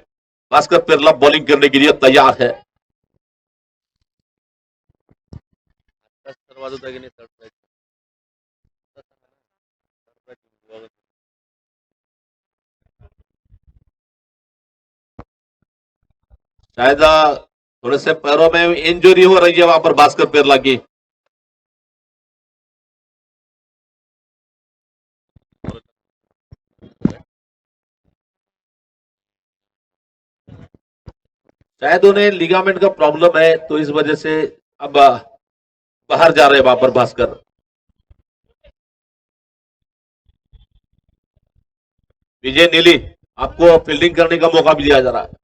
भास्कर पेरला बॉलिंग करने के लिए तैयार है। शायद थोड़े से पैरों में इंजरी हो रही है वहां पर भास्कर पेरला की। शायद उन्हें लिगामेंट का प्रॉब्लम है तो इस वजह से अब बाहर जा रहे हैं वहां पर भास्कर। विजय नीली आपको फील्डिंग करने का मौका भी दिया जा रहा है।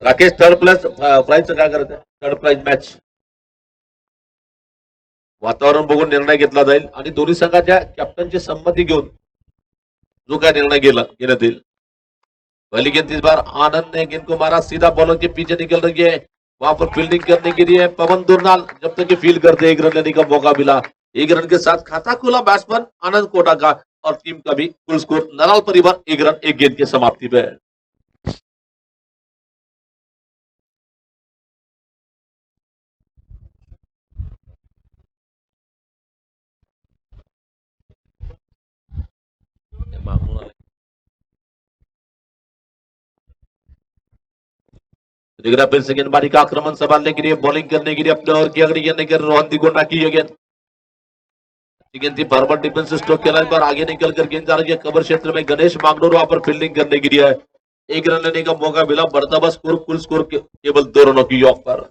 राकेश थर्ड प्लस प्राइज काय करत आहे थर्ड प्राइज मैच वातावरण बघून निर्णय घेतला जाईल आणि दोन्ही संघाच्या कॅप्टनची संमती घेऊन जो काय निर्णय घेण्यात येईल। पहली गेंद इस बार आनंद ने गेंद को मारा सीधा बॉलर के पीछे निकल रही है वहां पर फील्डिंग करने के लिए पवन दुर्नाल जब तक फील्ड करते एक रन लेने का मौका मिला। एक रन के साथ खाता खुला बैट्समैन आनंद कोटा का और टीम का भी कुल स्कोर नराल परिवार एक रन एक गेंद की समाप्ति पे है। फिर से गेंदबाजी का आक्रमण संभालने के लिए बॉलिंग करने के लिए अपने और की अगली गेंद रोहन दिगोंडा की गेंद गेंद थी फॉरवर्ड डिफेंस स्ट्रोक के लाइन पर आगे निकल कर गेंद जा रही है कवर क्षेत्र में गणेश मांगनूर वहां पर फील्डिंग करने के लिए एक रन लेने का मौका मिला। बढ़ता बस स्कोर कुल स्कोर केवल 2 रनों की योग पर।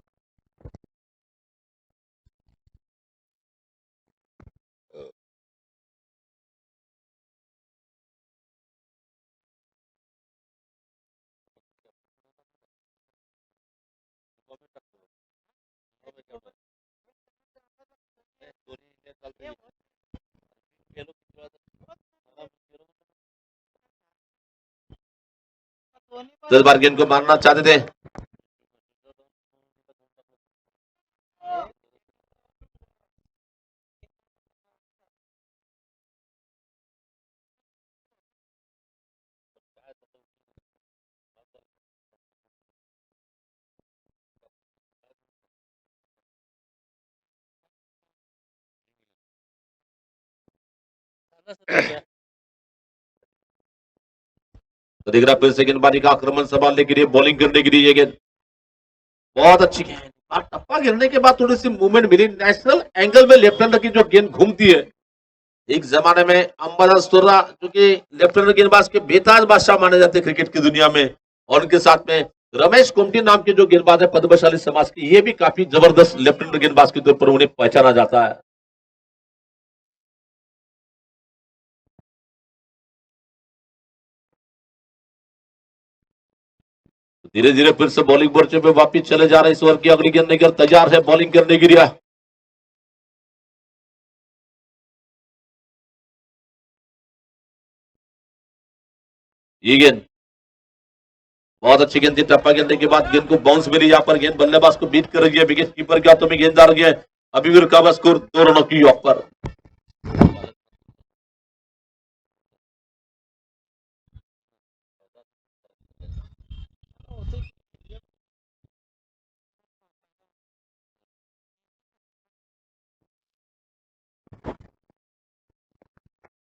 दस बार गेंद को मारना चाहते थे तो दिख रहा फिर से गेंदबाजी का आक्रमण संभालने के लिए बॉलिंग करने के लिए ये गेंद बहुत अच्छी गेंद टप्पा गिरने के बाद थोड़ी सी मूवमेंट मिली नेशनल एंगल में लेफ्ट हैंडर की जो गेंद घूमती है। एक जमाने में अंबादा सुर्रा जो कि लेफ्ट हैंडर गेंदबाज के बेताज बादशाह माने जाते हैं क्रिकेट की दुनिया में और उनके साथ में रमेश कुमटी नाम के जो गेंदबाज है पद्मशाली समाज की ये भी काफी जबरदस्त लेफ्ट हैंडर गेंदबाज के तौर पर उन्हें पहचाना जाता है। धीरे धीरे फिर से बॉलिंग मोर्चे पे वापिस चले जा रहे इस ओवर की अगली गेंद लेकर तैयार है बॉलिंग करने के लिए। ये गेंद बहुत अच्छी गेंद थी टप्पा गिरने के बाद गेंद को बाउंस मिली यहाँ पर गेंद बल्लेबाज को बीट कर रही है विकेट कीपर के हाथों में गेंद आ रही है अभी भी रुका स्कोर 2 रनों की योग पर।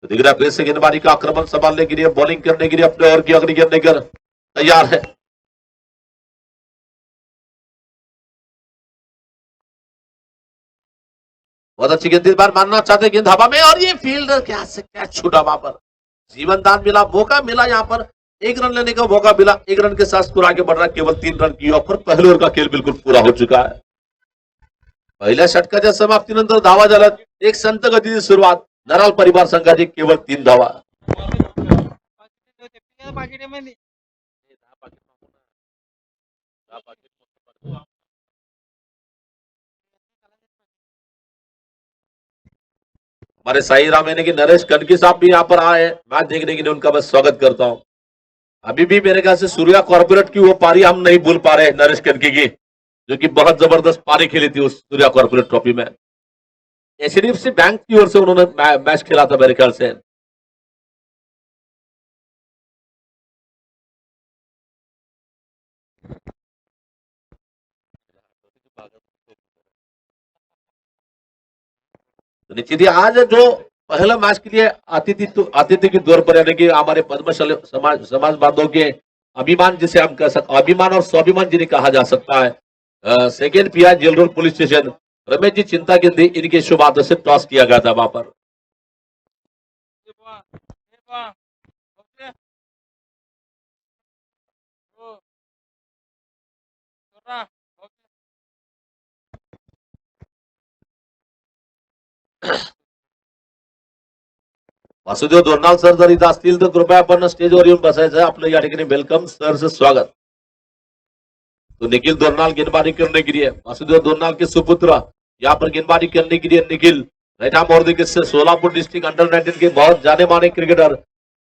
दिख रहा फिर से गेंदबाजी का आक्रमण संभालने के लिए बॉलिंग करने के लिए अपने ओवर की अगली गेंद लेकर तैयार है। बहुत अच्छी गेंद इस बार मारना चाहते गेंद हवा में और ये फील्डर के हाथ से कैच छूटा वहां पर जीवन दान मिला मौका मिला यहाँ पर एक रन लेने का मौका मिला। एक रन के साथ स्कोर आगे बढ़ रहा है केवल 3 रन की ओर पर पहले ओवर का खेल बिल्कुल पूरा हो चुका है। पहिल्या षटकाच्या समाप्तीनंतर धावा झाल्या. एक संत गतीची सुरुवात. नराल परिवार संघाची केवळ 3 धावा. हमारे साई राम यानी कि नरेश कनकी साहब भी यहाँ पर आए हैं मैच देखने के लिए. उनका मैं स्वागत करता हूँ. अभी भी मेरे ख्याल से सूर्या कॉर्पोरेट की वो पारी हम नहीं भूल पा रहे नरेश कनकी की, जो कि बहुत जबरदस्त पारी खेली थी उस सूर्या कॉर्पोरेट ट्रॉफी में. एचडीएफसी बैंक की ओर से उन्होंने मैच खेला था मेरे ख्याल से. तो निश्चित ही आज जो पहला मैच के लिए आतिथ्य के तौर पर यानी कि हमारे पद्मशाली समाज बांधव के अभिमान जिसे हम कह सकते, अभिमान और स्वाभिमान जिन्हें कहा जा सकता है, second PI jail road police station Ramesh ji Chinta के लिए इनके शुभ हाथों से टॉस किया गया था वहां पर. वासुदेव दोरनाल सर जर इथं असतील तर कृपया आपण स्टेजवर येऊन बसायचं. आपलं या ठिकाणी वेलकम सरचं स्वागत. तो निखिल दोरनाल गेंदबाजी करने के लिए, वासुदेव दोरनाल के सुपुत्र यहाँ पर गेंदबाजी करने के लिए निखिल रैना मोर्दी के सोलापुर डिस्ट्रिक्ट अंडर 19 के बहुत जाने माने क्रिकेटर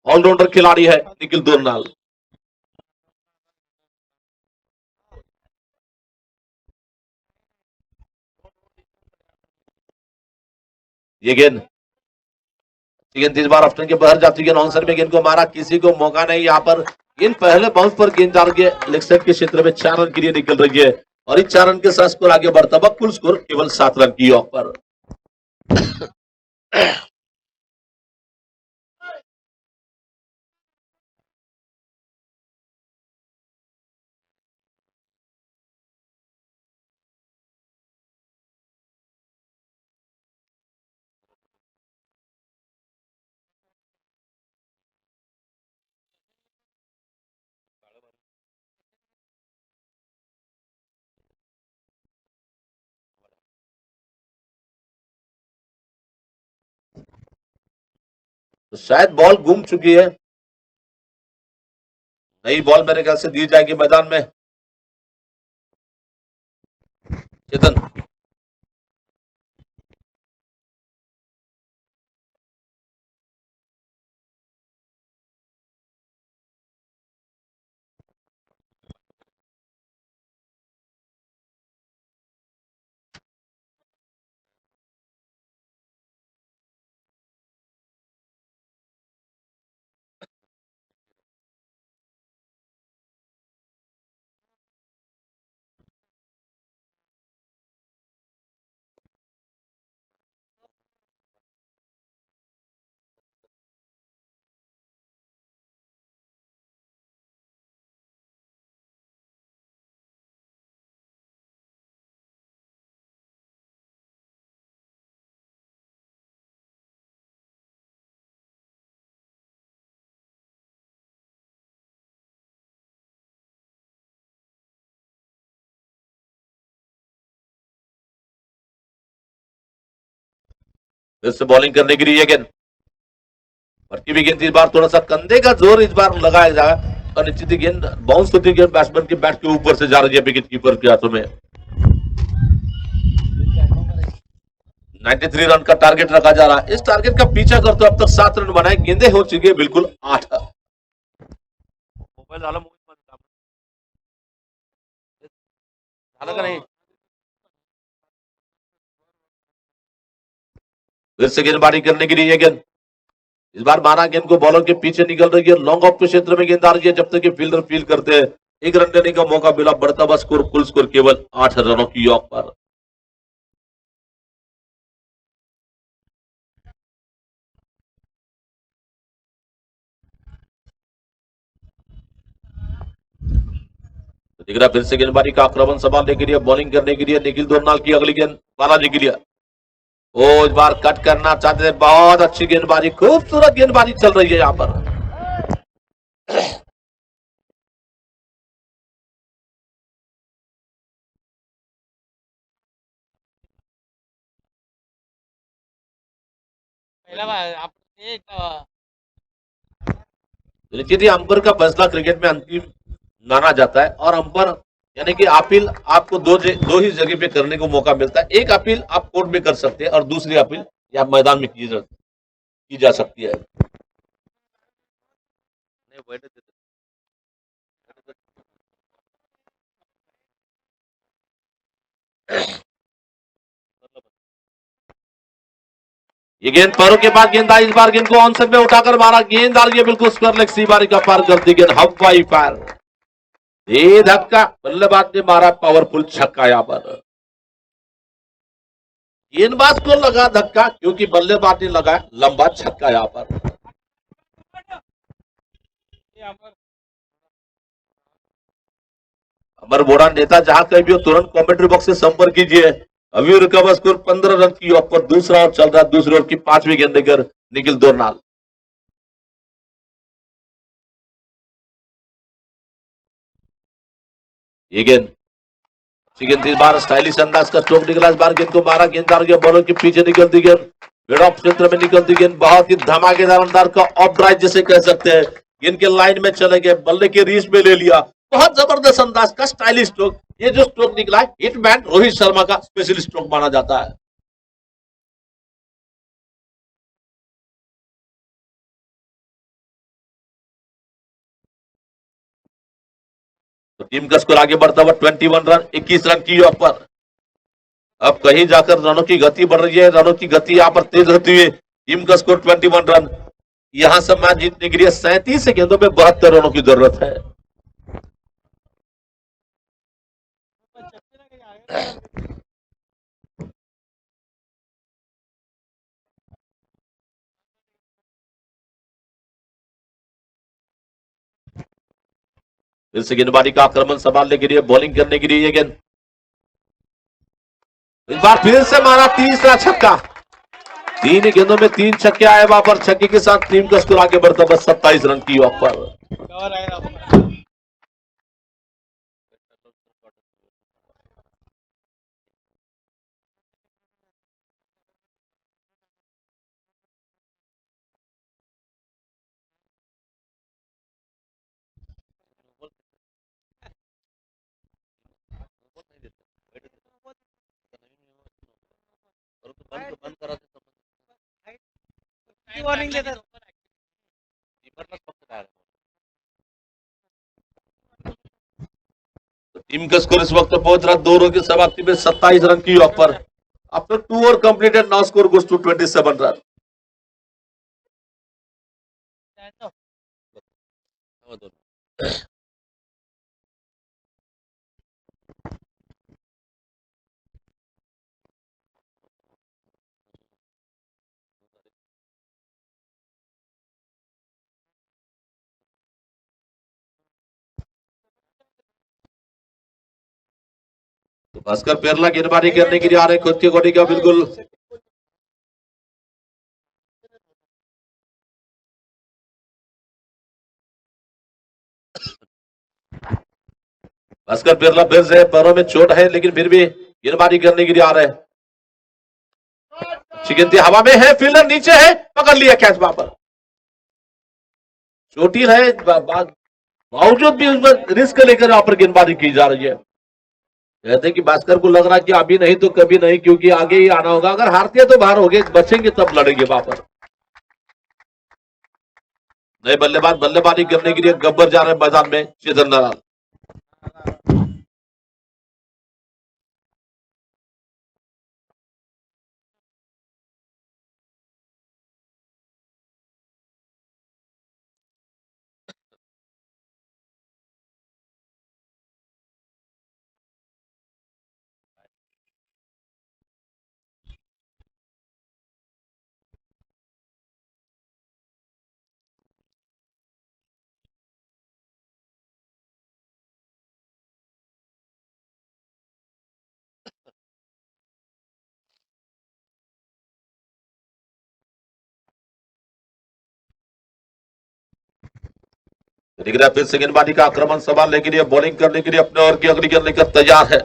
ऑलराउंडर खिलाड़ी है निखिल दोरनाल. ये गेंद इस बार ऑप्शन के बाहर जाती है. आंसर में गेंद को मारा, किसी को मौका नहीं. यहाँ पर गेंद पहले बाउंस पर गेंद डाल के लेग साइड के क्षेत्र में 4 रन के लिए निकल रही है और इस 4 रन के साथ स्कोर आगे बढ़ता हुआ कुल स्कोर केवल 7 रन की ऑफ पर. तो शायद बॉल घूम चुकी है. नई बॉल मेरे ख्याल से दी जाएगी मैदान में. चेतन फिर से बॉलिंग करने के लिए गेंद भटकी भी गेंद. इस बार थोड़ा सा कंधे का जोर इस बार लगाया जाएगा और निश्चित ही गेंद बाउंस होती है बैट्समैन के बैट के ऊपर से जा रही है विकेट कीपर के हाथों में. 93 रन का टारगेट रखा जा रहा है. इस टारगेट का पीछा करते अब तक 7 रन बनाए. गेंदे हो चुकी है बिल्कुल 8. मोबाइल झाला झालं का नहीं. फिर से गेंदबाजी करने के लिए ये गेंद इस बार मारा. गेंद को बॉलर के पीछे निकल रही है. लॉन्ग ऑफ के क्षेत्र में गेंद आ रही है. जब तक ये फील्डर फील करते हैं 1 रन लेने का मौका मिला. बढ़ता हुआ स्कोर कुल स्कोर केवल 8 रनों की ऑफ पर. दिख रहा फिर से गेंदबाजी का आक्रमण संभालने के लिए बॉलिंग करने के लिए निखिल दोरनाल की अगली गेंद बालाजी के लिए. वो इस बार कट करना चाहते थे. बहुत अच्छी गेंदबाजी, खूबसूरत गेंदबाजी चल रही है यहाँ पर. निश्चित ही अंपायर का फैसला क्रिकेट में अंतिम माना जाता है और अंपायर यानी कि अपील आपको दो ही जगह पे करने को मौका मिलता है। एक अपील आप कोर्ट में कर सकते हैं और दूसरी अपील या मैदान में की जा सकती है। ये गेंद पैरों के बाद गेंद आई, इस बार गेंद को ऑन साइड में उठाकर मारा, गेंद आ रही है बिल्कुल स्क्वायर लेग, सीबारी का पार करती गेंद, हवाई पार, ये धक्का, बल्लेबाज ने मारा पावरफुल छक्का। यहां पर गेंदबाज को लगा धक्का क्योंकि बल्लेबाज ने लगा लंबा छक्का। यहां पर अमर बोरा नेता जहां कहीं भी हो तुरंत कमेंट्री बॉक्स से संपर्क कीजिए। अभी रिकवर स्कोर 15 रन की ऑफ, दूसरा ओवर चल रहा है, दूसरे ओवर की 5वीं गेंद लेकर निखिल दोरनाल। ये गेंद इस बार स्टाइलिश अंदाज का स्ट्रोक निकला, इस बार गेंद को मारा, गेंददार के बॉलों के पीछे निकलती गेंद, मिड ऑफ क्षेत्र में निकलती गेंद, बहुत ही धमाकेदार अंदाज का ऑफ ड्राइव जिसे कह सकते हैं, गेंद के लाइन में चले गए, बल्ले के रीच में ले लिया, बहुत जबरदस्त अंदाज का स्टाइलिश स्ट्रोक। ये जो स्ट्रोक निकला है हिटमैन रोहित शर्मा का स्पेशल स्ट्रोक माना जाता है। तो टीम का स्कोर आगे बढ़ता हुआ 21 रन, 21 रन की ऑफ पर। अब कहीं जाकर रनों की गति बढ़ रही है, रनों की गति यहां पर तेज होती हुई, टीम का स्कोर 21 रन, यहां से मैच जीतने के लिए 37 गेंदों में 72 रनों की जरूरत है। फिर से गेंदबाजी का आक्रमण संभालने के लिए, बॉलिंग करने के लिए ये गेंद, इस बार फिर से मारा तीसरा छक्का, 3 गेंदों में 3 छक्के आए, वहां पर छक्के के साथ टीम का स्कोर आगे बढ़ता बस 27 रन की ऑफ पर। टीम का स्कोर इस वक्त पहुंच रहा 2 ओवर की समाप्ति में 27 रन की ऑफ पर। After 2 over completed, now score goes to 27 run. तो भास्कर पेरला गेंदबाजी करने के लिए आ रहे खुद की गोटी का बिल्कुल भास्कर पेरला फिर से पैरों में चोट है लेकिन फिर भी गेंदबाजी करने के लिए आ रहे हैं। गेंद हवा में है, फील्डर नीचे है, पकड़ लिया कैच, वहां पर चोटिल है, बावजूद भी उसमें रिस्क लेकर यहाँ पर गेंदबाजी की जा रही है। कहते कि भास्कर को लग रहा है कि अभी नहीं तो कभी नहीं, क्योंकि आगे ही आना होगा, अगर हारते तो बाहर हो गए, बचेंगे तब लड़ेंगे वहां पर। नए बल्लेबाज बल्लेबाजी करने के लिए गब्बर जा रहे हैं मैदान में, चेतन नारायण। फिर से गेंदबाजी का आक्रमण संभालने के लिए, बॉलिंग करने के लिए अपने ओवर की अगली गेंद लेकर तैयार है।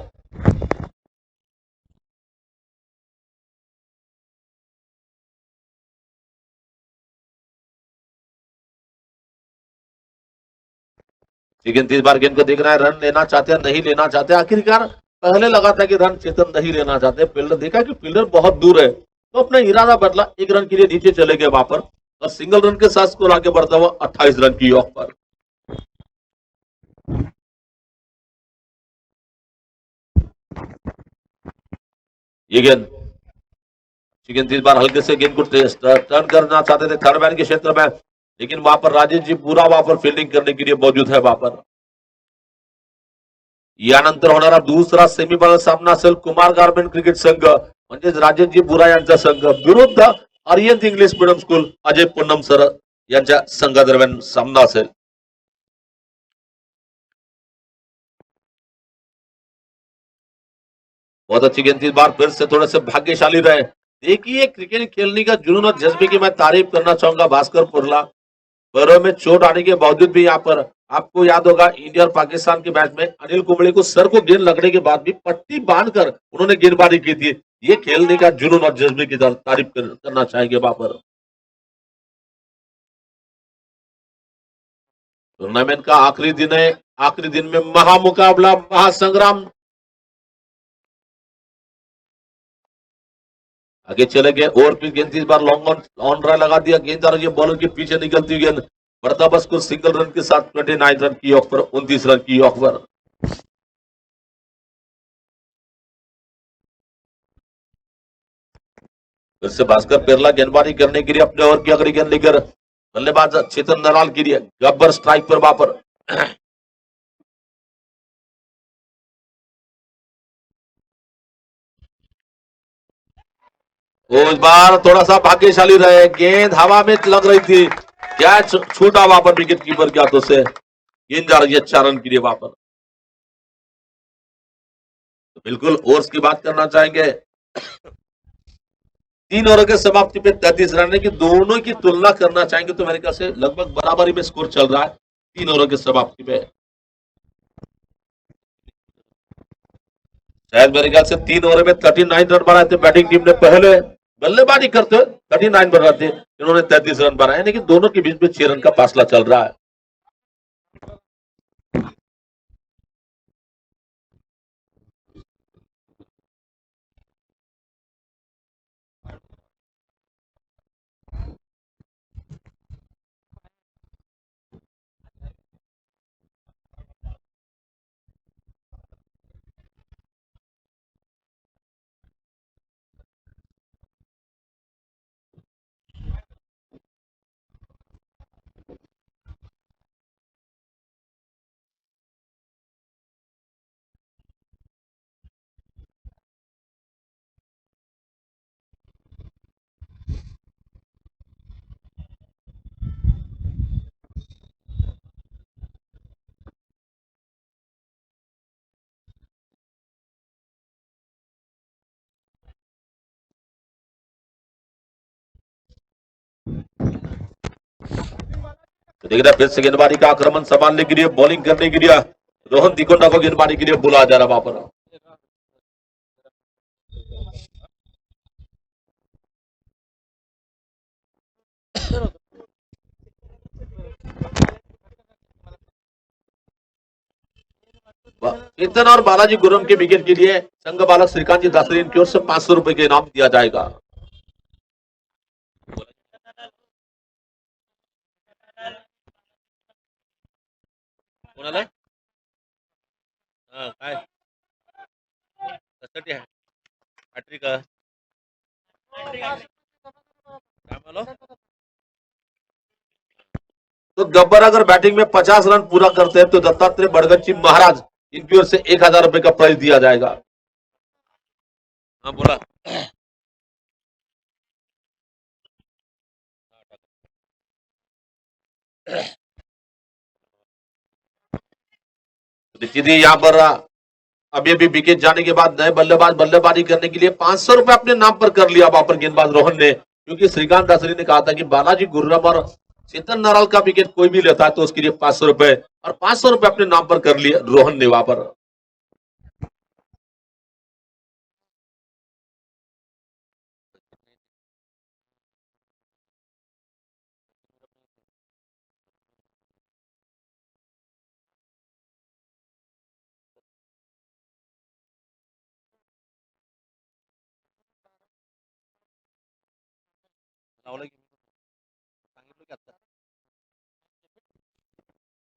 लेकिन इस बार गेंद को देख रहा है, रन लेना चाहते हैं, नहीं लेना चाहते। आखिरकार पहले लगा था कि रन चेतन नहीं लेना चाहते, फील्डर देखा कि फील्डर बहुत दूर है तो अपना इरादा बदला, 1 रन के लिए नीचे चले गए वहां पर और सिंगल रन के साथ स्कोर आगे बढ़ता हुआ 28 रन की ऑफ पर। ये गेंद, इस बार हल्के से गेंद को टर्न करना चाहते थे थर्ड मैन के क्षेत्र में, लेकिन वहां पर राजेश जी पूरा वहां पर फील्डिंग करने के लिए मौजूद है वहां पर। यानंतर होणारा दूसरा सेमीफायनल सामना असेल कुमार गार्मेंट क्रिकेट संघ म्हणजेच राजेशजी बुरा यांचा संघ विरुद्ध Ariyant English medium school Ajay Poonam sir यांच्या संघादरम्यान सामना असेल। बहुत अच्छी गेंद, इस बार फिर से थोड़े से भाग्यशाली रहे। देखिए क्रिकेट खेलने का जुनून और जज्बे की मैं तारीफ करना चाहूंगा भास्कर पुरला। पैरों में चोट आने के बावजूद भी यहाँ पर आपको याद होगा इंडिया और पाकिस्तान के मैच में अनिल कुंबले को सर को गेंद लगने के बाद भी पट्टी बांधकर उन्होंने गेंदबाजी की थी। ये खेलने का जुनून और जज्बे की तारीफ करना चाहेंगे वहां पर। टूर्नामेंट का आखिरी दिन है, आखिरी दिन में महामुकाबला, महासंग्राम आगे चले गए और फिर गेंद इस बार लॉन्ग ऑन रन लगा दिया, गेंद आ रही है बॉलर के पीछे निकलती हुई गेंद बढ़ता बस को सिंगल रन के साथ 29 रन की ऑफ पर, 29 रन की ऑफ पर। फिर से भास्कर पेरला गेंदबाजी करने के लिए अपने ओवर की अगली गेंद लेकर बल्लेबाज चेतन नराल के लिए गब्बर स्ट्राइक पर वहां पर। वो इस बार थोड़ा सा भाग्यशाली रहे, गेंद हवा में लग रही थी, कैच छूटा वहां पर विकेट कीपर के हाथों से, गेंद जा रही है 4 रन के लिए वहां पर। तो बिल्कुल ओवर्स की बात करना चाहेंगे, 3 ओवर के समाप्ति पे 33 रन है कि दोनों की तुलना करना चाहेंगे तो मेरे ख्याल से लगभग बराबरी में स्कोर चल रहा है 3 ओवर के समाप्ति पे। शायद मेरे ख्याल से 3 ओवर में 39 रन बनाए थे बैटिंग टीम ने, पहले बल्लेबाजी करते हुए 39 बनाए थे, इन्होंने 33 रन बनाए, यानी कि दोनों के बीच में 6 रन का फासला चल रहा है। तो देख रहा फिर से गेंदबाजी का आक्रमण संभालने के लिए, बॉलिंग करने के लिए रोहन तिकोंडा को गेंदबाजी के लिए बुलाया जा रहा वहां पर। चेतन और बालाजी गुरम के विकेट के लिए संघ बालक श्रीकांत जी दासरी की ओर से 500 रुपए के इनाम दिया जाएगा। कोणाला काय कशासाठी आहे हॅट्रिक काय म्हणलो? तो गब्बर अगर बैटिंग में 50 रन पूरा करते हैं तो दत्तात्रेय बड़गच्ची महाराज इनकी ओर से 1,000 रुपए का प्राइज दिया जाएगा। हाँ बोला। देखिए यहाँ पर अभी अभी विकेट जाने के बाद नए बल्लेबाज बल्लेबाजी करने के लिए 500 रुपए अपने नाम पर कर लिया वहां पर गेंदबाज रोहन ने, क्योंकि श्रीकांत दासरी ने कहा था कि बालाजी गुर्रम और चेतन नाराल का विकेट कोई भी लेता है तो उसके लिए 500 रुपए, और 500 रुपए अपने नाम पर कर लिए रोहन ने वहां पर।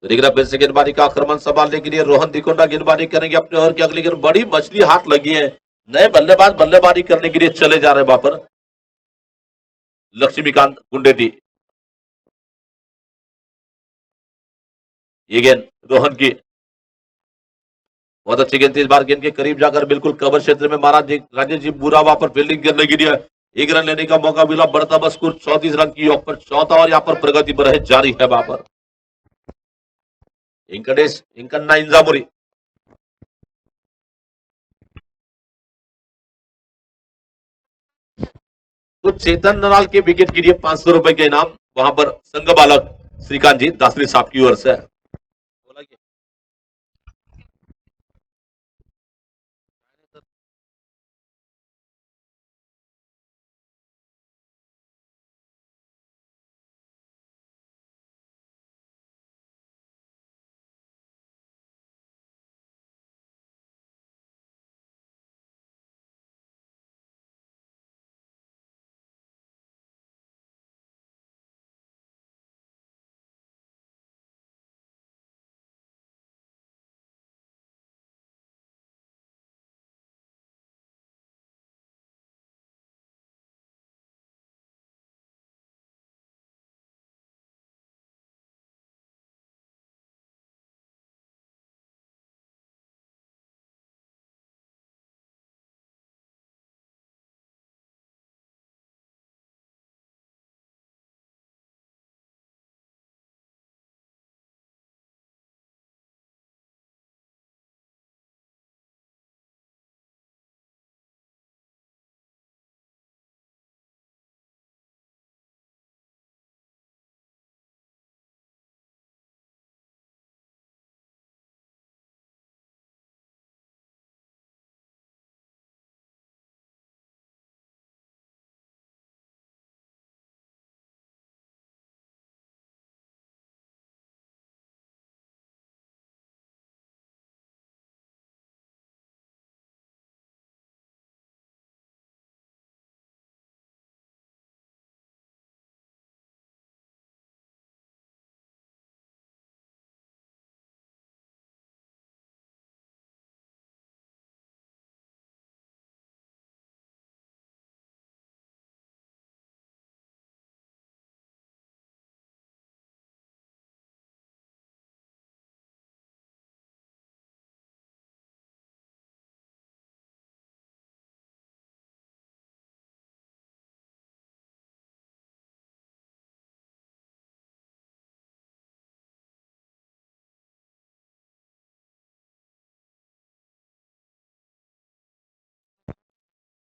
लेकिन अब फिर से गेंदबाजी का आक्रमण संभालने के लिए रोहन दिकोंडा गेंदबाजी करेंगे अपने ओवर की अगली गेंद। बड़ी मछली हाथ लगी है। नए बल्लेबाज बल्लेबाजी करने के लिए चले जा रहे हैं वहां पर लक्ष्मीकांत गुंडेटी। ये गेंद रोहन की बहुत अच्छी गेंद थी। इस बार गेंद के करीब जाकर बिल्कुल कवर क्षेत्र में मारा। राजेश जी बुरा वहां पर फील्डिंग करने के लिए एक रन लेने का मौका मिला। बढ़ता बस स्कोर 34 रन की योग पर चौथा और यहाँ पर प्रगति पर है जारी है वहां पर इंकडेश इंकन्ना इंजामुरी। तो चेतन नराल के विकेट के लिए 500 रुपए के इनाम वहां पर संघ बालक श्रीकांत जी दासरी साहब की ओर से।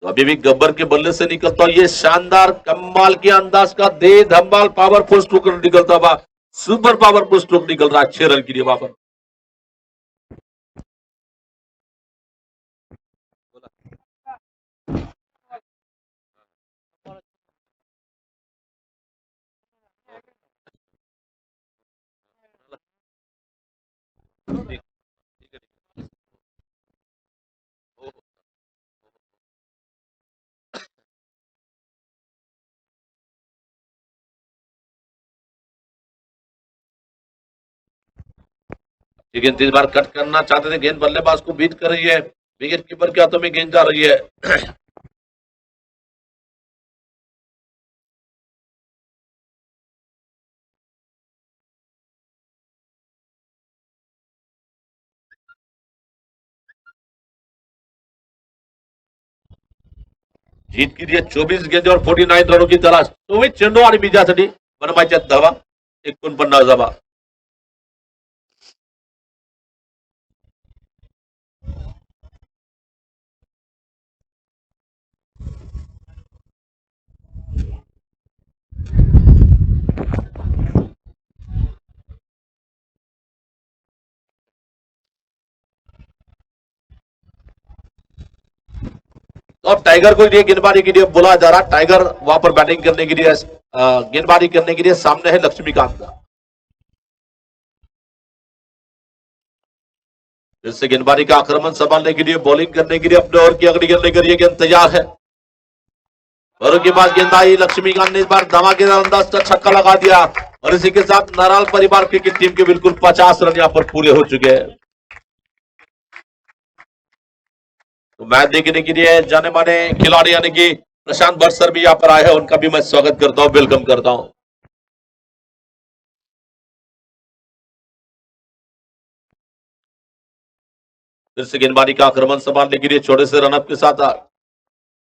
तो अभी भी गब्बर के बल्ले से निकलता ये शानदार कमाल के अंदाज का दे धमाल पावरफुल स्ट्रोक निकलता हुआ सुपर पावरफुल स्ट्रोक निकल रहा है 6 रन के लिए वहां पर। गेंद इस बार कट करना चाहते थे। गेंद बल्लेबाज को बीट कर रही है। विकेट कीपर के हाथों में गेंद जा रही है। जीत के लिए 24 गेंद और 49 रनों की तलाश। 24 चेंडू आणि बीजासाठी बनवायच्या धावा 49 धावा। तो अब टाइगर को ये गेंदबाजी के लिए बुलाया जा रहा। टाइगर वहां पर बैटिंग करने के लिए गेंदबाजी करने के लिए सामने है लक्ष्मीकांत का। इससे गेंदबाजी का आक्रमण संभालने के लिए बॉलिंग करने के लिए अपने ओवर की अगली गेंद लेकर ये गेंद तैयार है। और उसके बाद गेंद आई, लक्ष्मीकांत ने इस बार धमाकेदार अंदाज का छक्का लगा दिया और इसी के साथ नराल परिवार क्रिकेट टीम के बिल्कुल 50 रन यहां पर पूरे हो चुके हैं। तो मैच देखने के लिए जाने माने खिलाड़ी यानी कि प्रशांत भट्ट सर भी यहां पर आए हैं, उनका भी मैं स्वागत करता हूं, वेलकम करता हूं। फिर से गेंदबाजी का आक्रमण संभालने के लिए छोटे से रनअप के साथ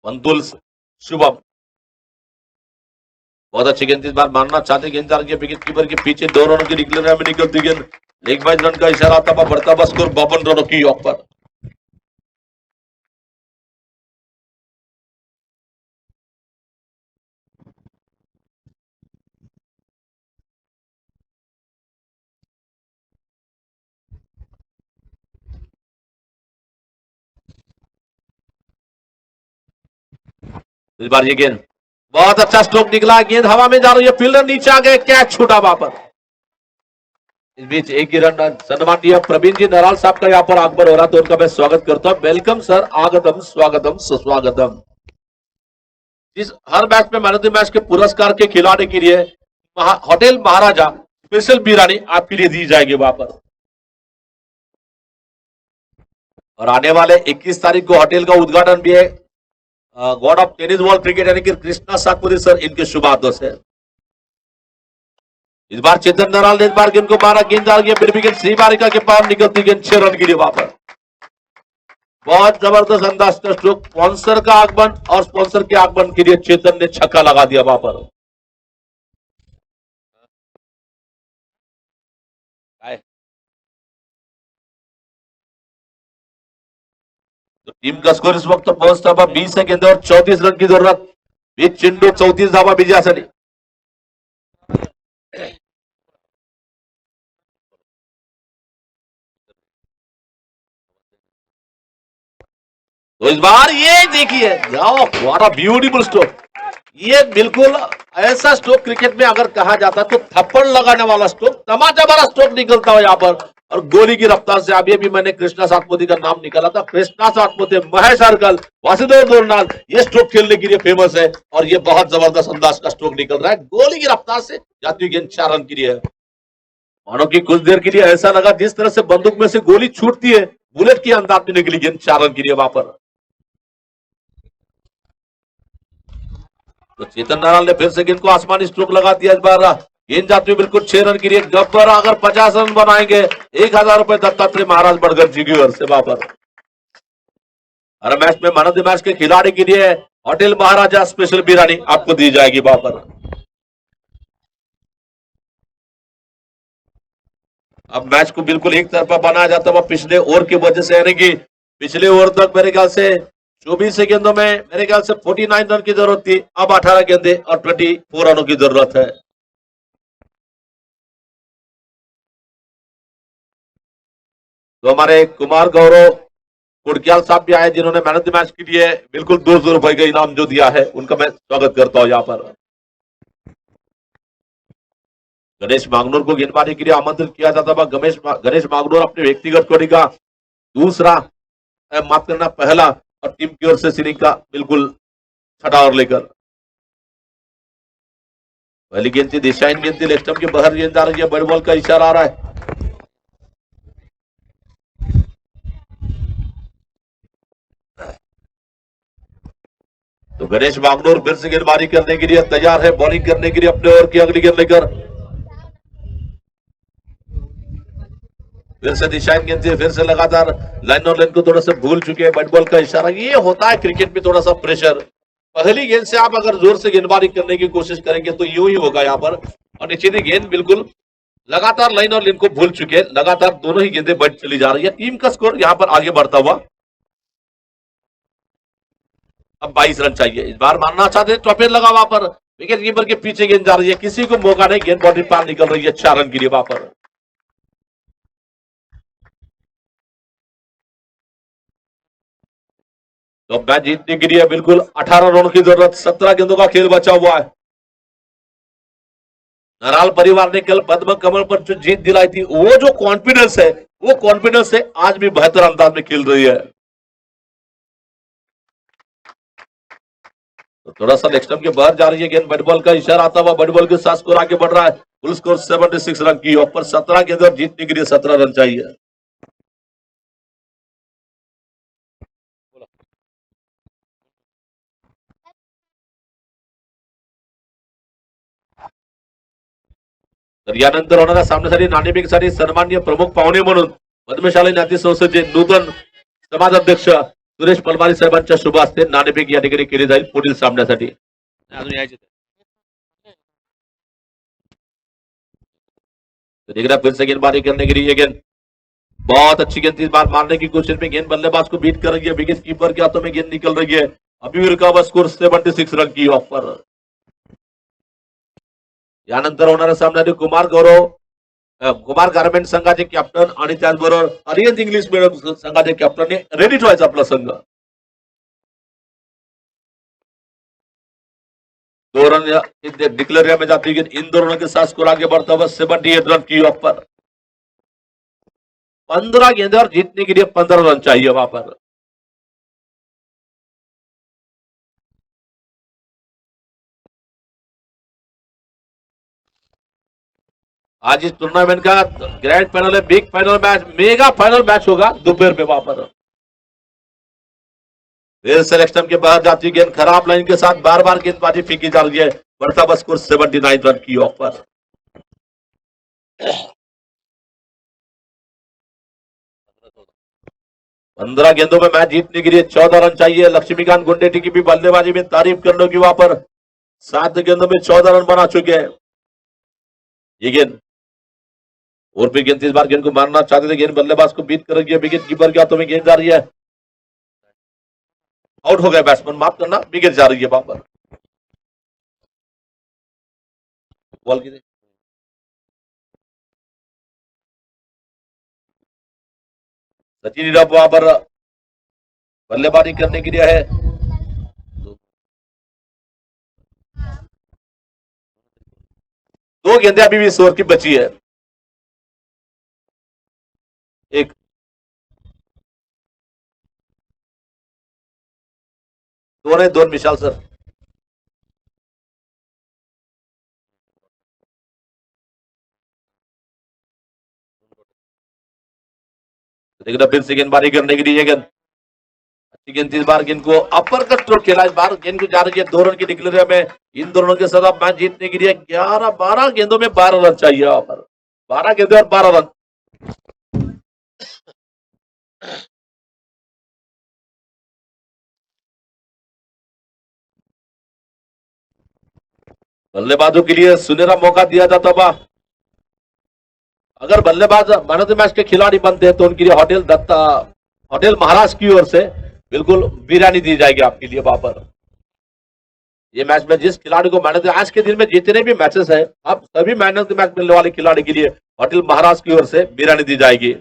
पंतुल शुभम, बहुत अच्छी गेंद इस बार मारना चाहते गेंददार के विकेट कीपर के पीछे 2 रनों की निकलने में निकलती गेंद, लेग बाइज रन का इशारा आता हुआ बढ़ता हुआ स्कोर 52 रनों की ऑफ पर। इस बार ये गेंद बहुत अच्छा स्ट्रोक निकला, गेंद हवा में जा रही है, फील्डर नीचे आ गए, कैच छूटा वहां पर। इस बीच एक ही रन सन्माननीय प्रवीण जी नराल साहब का यहाँ पर आगमन हो रहा, तो उनका मैं स्वागत करता हूं। वेलकम सर, आगतम स्वागतम सुस्वागतम। इस हर मैच में मैन ऑफ द मैच के पुरस्कार के खिलाड़ी के लिए होटल महाराजा स्पेशल बिरयानी आपके लिए दी जाएगी वहां पर। और आने वाले 21 तारीख को होटल का उद्घाटन भी है God of tennis ball cricket यानी कि कृष्णा सातपुरी सर, इनके शुभ हाथों से। इस बार चेतन नराल ने इस बार गेंद को मारा, गेंद डाल गया, फिर भी गेंद श्री बारिका के पार निकलती गेंद 6 रन के लिए वहां पर। बहुत जबरदस्त अंदाज का स्ट्रोक, स्पॉन्सर का आगमन और स्पॉन्सर के आगमन के लिए चेतन ने छक्का लगा दिया वहां पर। तो टीम का स्कोर इस वक्त पहुंचता हुआ 20 है गेंद और 34 रन की जरूरत, 20 चेंडू 34 धावा विजयासाठी। तो इस बार ये देखिए, व्हाट अ ब्यूटीफुल स्ट्रोक, ये बिल्कुल ऐसा स्ट्रोक क्रिकेट में अगर कहा जाता तो थप्पड़ लगाने वाला स्ट्रोक, तमाचा भरा स्ट्रोक निकलता है यहाँ पर और गोली की रफ्तार से। अभी अभी मैंने कृष्णा सातपुती का नाम निकाला था, कृष्णा सातपुती, महेश हरकल, वासुदेव दोरनाल, ये स्ट्रोक खेलने के लिए फेमस है और ये बहुत जबरदस्त अंदाज का स्ट्रोक निकल रहा है, गोली की रफ्तार से जाती हुई गेंद 4 रन के लिए। मानो कि कुछ देर के लिए ऐसा लगा जिस तरह से बंदूक में से गोली छूटती है, बुलेट की अंदाज में निकली गेंद 4 रन के लिए वहां पर। तो चेतन नाराल ने फिर से गेंद को आसमानी स्ट्रोक लगा दिया, इस बार गेंद जाती हुई बिल्कुल 6 रन के लिए। गब्बर अगर 50 रन बनाएंगे 1000 रुपए दत्तात्रेय महाराज बड़गर जी की ओर से वहां पर। हर मैच में मैन ऑफ द मैच के खिलाड़ी के लिए होटल महाराजा स्पेशल बिरयानी आपको दी जाएगी वहां पर। अब मैच को बिल्कुल एक तरफा बनाया जाता है पिछले ओवर की वजह से, यानी कि पिछले ओवर तक मेरे ख्याल से 24 गेंदों में मेरे ख्याल से 49 रन की जरूरत थी, अब 18 गेंदे और 24 रनों की जरूरत है। तो हमारे कुमार गौरव कुड़क्याल साहब भी आए जिन्होंने मैन ऑफ द मैच के लिए बिल्कुल 200 रुपए का इनाम जो दिया है, उनका मैं स्वागत करता हूं यहाँ पर। गणेश मांगनूर को गेंदबाजी के लिए आमंत्रित किया जाता था। गणेश मांगनूर अपने व्यक्तिगत कोडी का दूसरा, माफ करना पहला, और टीम की ओर से सीरीज का बिल्कुल छठा ओवर लेकर पहली गेंद थी, दिशाहीन गेंद थी, लेफ्ट स्टंप के बाहर गेंद आ रही है, बड़े बॉल का इशारा आ रहा है। तो गणेश मांगनूर फिर से गेंदबाजी करने के लिए तैयार है, बॉलिंग करने के लिए अपने ओवर की अगली गेंद लेकर। फिर से दिशाहीन गेंद थी, फिर से लगातार लाइन और लाइन को थोड़ा सा भूल चुके हैं, बट बॉल का इशारा। ये होता है क्रिकेट में थोड़ा सा प्रेशर, पहली गेंद से आप अगर जोर से गेंदबाजी करने की कोशिश करेंगे तो यूं ही होगा यहाँ पर। और नीचे की गेंद बिल्कुल लगातार लाइन और लाइन को भूल चुके हैं, लगातार दोनों ही गेंदें बढ़ चली जा रही है। टीम का स्कोर यहाँ पर आगे बढ़ता हुआ अब 22 रन चाहिए। इस बार मानना चाहते टॉपेर लगा वहां पर, विकेट कीपर के पीछे गेंद जा रही है, किसी को मौका नहीं, गेंद बाउंड्री पार निकल रही है 4 रन के लिए वहां पर। तो मैच जीतने के लिए बिल्कुल 18 रनों की जरूरत, 17 गेंदों का खेल बचा हुआ है। नराल परिवार ने कल पद्म कमल पर जो जीत दिलाई थी, वो जो कॉन्फिडेंस है, वो कॉन्फिडेंस है आज भी बेहतर अंदाज में खेल रही है। तो थोड़ा सा लेग स्टंप के बाहर जा रही है गेंद, बैट बॉल का इशारा आता हुआ बैट बॉल के साथ स्कोर आगे बढ़ रहा है। फुल स्कोर 76 रन की ऊपर 17 के अंदर जीतने के लिए 17 रन चाहिए। तर यानंतर होणाऱ्या सामन्यासाठी नाणेफेकीसाठी सन्माननीय प्रमुख पाहुणे म्हणून पद्मशाली नाट्य संस्थेचे नूतन समाजाध्यक्ष सुरेश पलमारी साहेबांच्या शुभ हस्ते नाणेफेक या ठिकाणी केली जाईल पुढील सामन्यासाठी। अजून यायचे तो देख रहा फिर से गेंदबाजी करने के लिए गेंद बहुत अच्छी गेंद इस बार मारने की कोशिश में गेंद बल्लेबाज को बीट कर रही है, विकेट कीपर के हाथों में गेंद निकल रही है। अभी भी रुका हुआ स्कोर 76 रन की ऑफर। यानंतर होणाऱ्या सामन्यात कुमार गारमेंट संघाचे कॅप्टन आणि त्याचबरोबर अरियंत इंग्लिश मीडियम संघाचे कॅप्टन रेडी ठेवायचा आपला संघ। 2 रन डिक्लेयर में जाती है, इन दोनों के साथ स्कोर आगे बढ़ता हुआ 78 रन की ऑफर। 15 गेंदे और जीतने के लिए 15 रन चाहिए वहां पर। आज इस टूर्नामेंट का ग्रैंड फाइनल है, big final match, mega final match होगा दोपहर में वहां पर। सिलेक्शन के बाहर जाती गेंद खराब लाइन के साथ बार बार गेंदबाजी फेंकी जा रही है, बढ़ता बस स्कोर 79 रन की ऑफर। पंद्रह गेंदों में मैच जीतने के लिए 14 रन चाहिए। लक्ष्मीकांत गुंडेटी की भी बल्लेबाजी में तारीफ करने की वहां पर 7 गेंदों में 14 रन बना चुके हैं। ये गेंद और भी गेंद इस बार गेंद को मारना चाहते थे, गेंद बल्लेबाज को बीट कर रही है, विकेट कीपर के हाथों में गेंद जा रही है, आउट हो गया बैट्समैन, माफ करना, विकेट जा रही है वहां पर। बॉल की सचिन नीरव वहां पर बल्लेबाजी करने के लिए है। दो गेंदें अभी भी इस ओवर की बची है। एक दोन विशाल सर। लेकिन फिर से गेंदबाजी करने के लिए गेंद अच्छी गेंद इस बार गेंद को अपर कट थ्रो खेला, इस बार गेंद को जा रही है 2 रन की डिक्लेयर में। इन दोनों के साथ मैच जीतने के लिए 11-12 गेंदों में 12 रन चाहिए वहां पर। 12 गेंदे और 12 रन। बल्लेबाजों के लिए सुनहरा मौका दिया जाता था। अगर बल्लेबाज मैन ऑफ द मैच के खिलाड़ी बनते हैं तो उनके लिए होटल महाराज की ओर से बिल्कुल बिरयानी दी जाएगी आपके लिए वहां पर। ये मैच में जिस खिलाड़ी को मैन ऑफ द आज के दिन में जितने भी मैचेस है, अब सभी मैन ऑफ द मैच मिलने वाले खिलाड़ी के लिए होटल महाराज की ओर से बिरयानी दी जाएगी।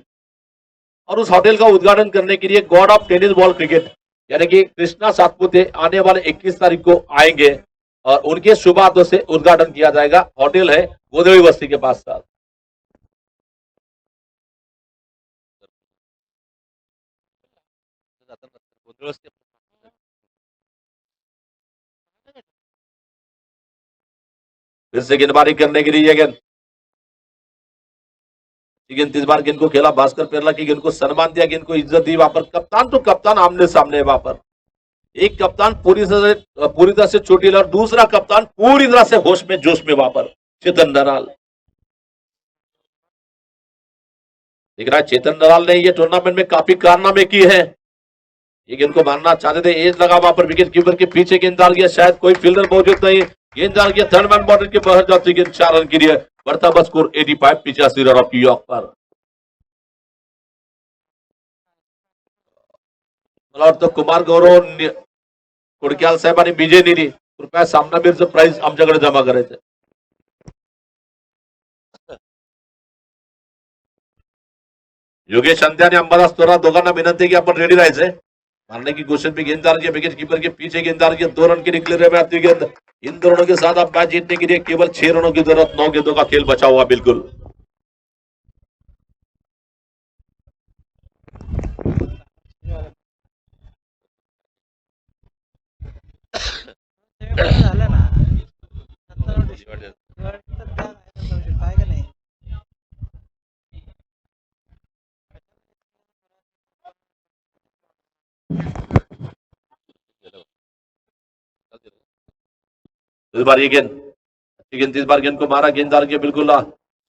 और उस होटल का उद्घाटन करने के लिए God of tennis ball cricket यानी कि कृष्णा सातपुते आने वाले 21 तारीख को आएंगे और उनके शुभ हाथों से उद्घाटन किया जाएगा। होटल है गोदेवी बस्ती के पास साथ। फिर से गेंदबाजी करने के लिए गेंद इस बार गेंद को खेला भास्कर पेरला की गेंद को सम्मान दिया, गेंद को इज्जत दी। वहां पर कप्तान तो कप्तान आमने सामने वहां पर। एक कप्तान पूरी तरह से चोटिल और दूसरा कप्तान पूरी तरह से होश में जोश में वहां पर चेतन डराल। दिख रहा है चेतन डराल ने ये टूर्नामेंट में काफी कारनामे की है। ये गेंद को मारना चाहते थे, एज लगा वहां पर, विकेट कीपर के पीछे गेंद डाल गया, शायद कोई फील्डर मौजूद नहीं, गेंद डाल गया थर्ड मैन बॉर्डर के बाहर जाती गेंद 4 रन के लिए, बढ़ता बस स्कोर 85 रन की ऑफ पर। मला वाटतं कुमार गौरव कुडक्याल साहेबांनी विजय निधी कृपया सामनावीरचं प्राइस आमच्याकडे जमा करायचं। योगेश अंत्या आणि अंबादास तोरा दोघांना विनंती की आपण रेडी राहायचंय। मारने की कोशिश में गेंद आ रही है, विकेट कीपर के पीछे गेंद आ रही है, 2 रन की डिक्लेयर में आती गेंद। इन दोनों के साथ अब मैच जीतने के लिए केवल 6 रनों की जरूरत, 9 गेंदों का खेल बचा हुआ बिल्कुल। झालं ना 97 डिसेंबर काय का नाही इस बार ये गेंद अच्छी गेंद, इस बार गेंद को मारा, गेंददार के बिल्कुल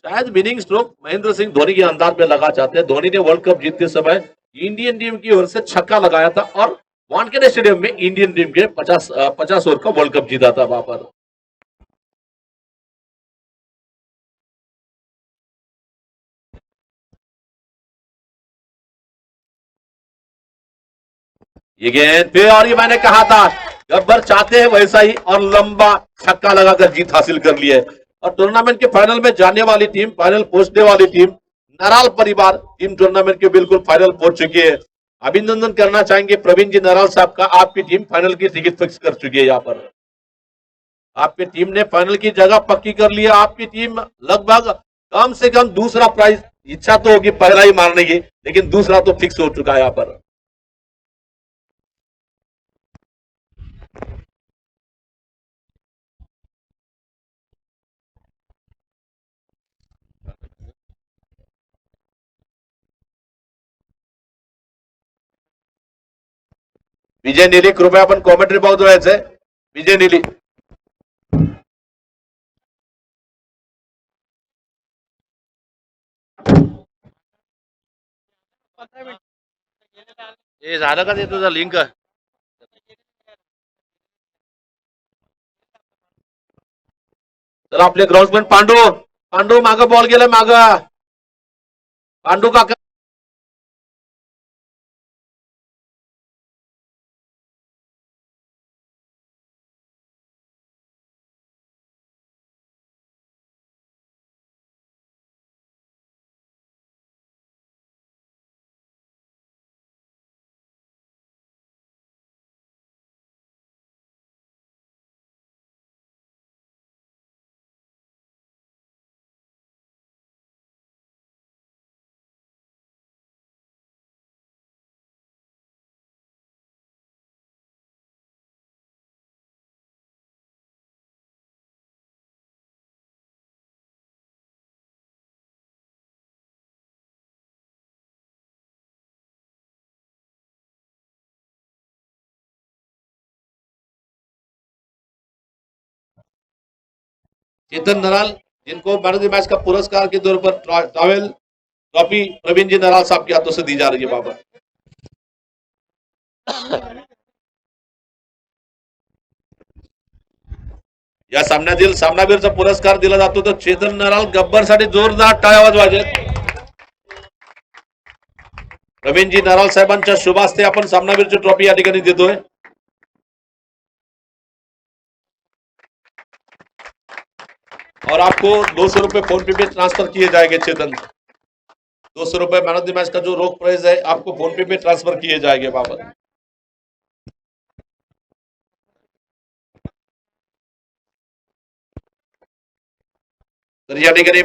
शायद विनिंग स्ट्रोक महेंद्र सिंह धोनी के अंदाज में लगा चाहते हैं। धोनी ने वर्ल्ड कप जीतते समय इंडियन टीम की ओर से छक्का लगाया था और वानखेड़े स्टेडियम में इंडियन टीम के 50 ओवर का वर्ल्ड कप जीता था वहां पर। ये गेंद फिर, और ये मैंने कहा था गब्बर चाहते हैं वैसा ही, और लंबा छक्का लगाकर जीत हासिल कर ली है। और टूर्नामेंट के फाइनल में जाने वाली टीम, फाइनल पहुंचने वाली टीम नराल परिवार टीम टूर्नामेंट के बिल्कुल फाइनल पहुंच चुकी है। अभिनंदन करना चाहेंगे प्रवीण जी नराल साहब का, आपकी टीम फाइनल की टिकट फिक्स कर चुकी है। यहाँ पर आपकी टीम ने फाइनल की जगह पक्की कर ली है। आपकी टीम लगभग कम से कम दूसरा प्राइज, इच्छा तो होगी पहला ही मारने की, लेकिन दूसरा तो फिक्स हो चुका है यहाँ पर। विजय नीली, कृपया आपण कॉमेंट्री बॉक्स व्हायचंय। विजय नीली, हे झालं का ते तुझं लिंक? तर आपले ग्राउंडमॅन पांडू, पांडू मागं बॉल गेला मागं, पांडू काका चेतन नराल, जिनको मैन ऑफ द मैच का पुरस्कार के तौर पर ट्रॉवेल ट्रॉफी प्रवीण जी नराल साहब के हाथों से दी जा रही है। बाबा या सामनावीरचा पुरस्कार दिला जातो तो चेतन नराल गब्बरसाठी जोरदार टाळ्या वाजवायचे। प्रवीणजी नराल साहेबांच्या शुभ हस्ते आपण सामनावीरची ट्रॉफी या ठिकाणी देतोय। और आपको 200 रुपए फोन पे ट्रांसफर किए जाएंगे। चेतन, 200 रुपए मैन ऑफ द मैच का जो रोक प्राइज है आपको फोन पे ट्रांसफर किए जाएंगे। बाबा तर या ठिकाणी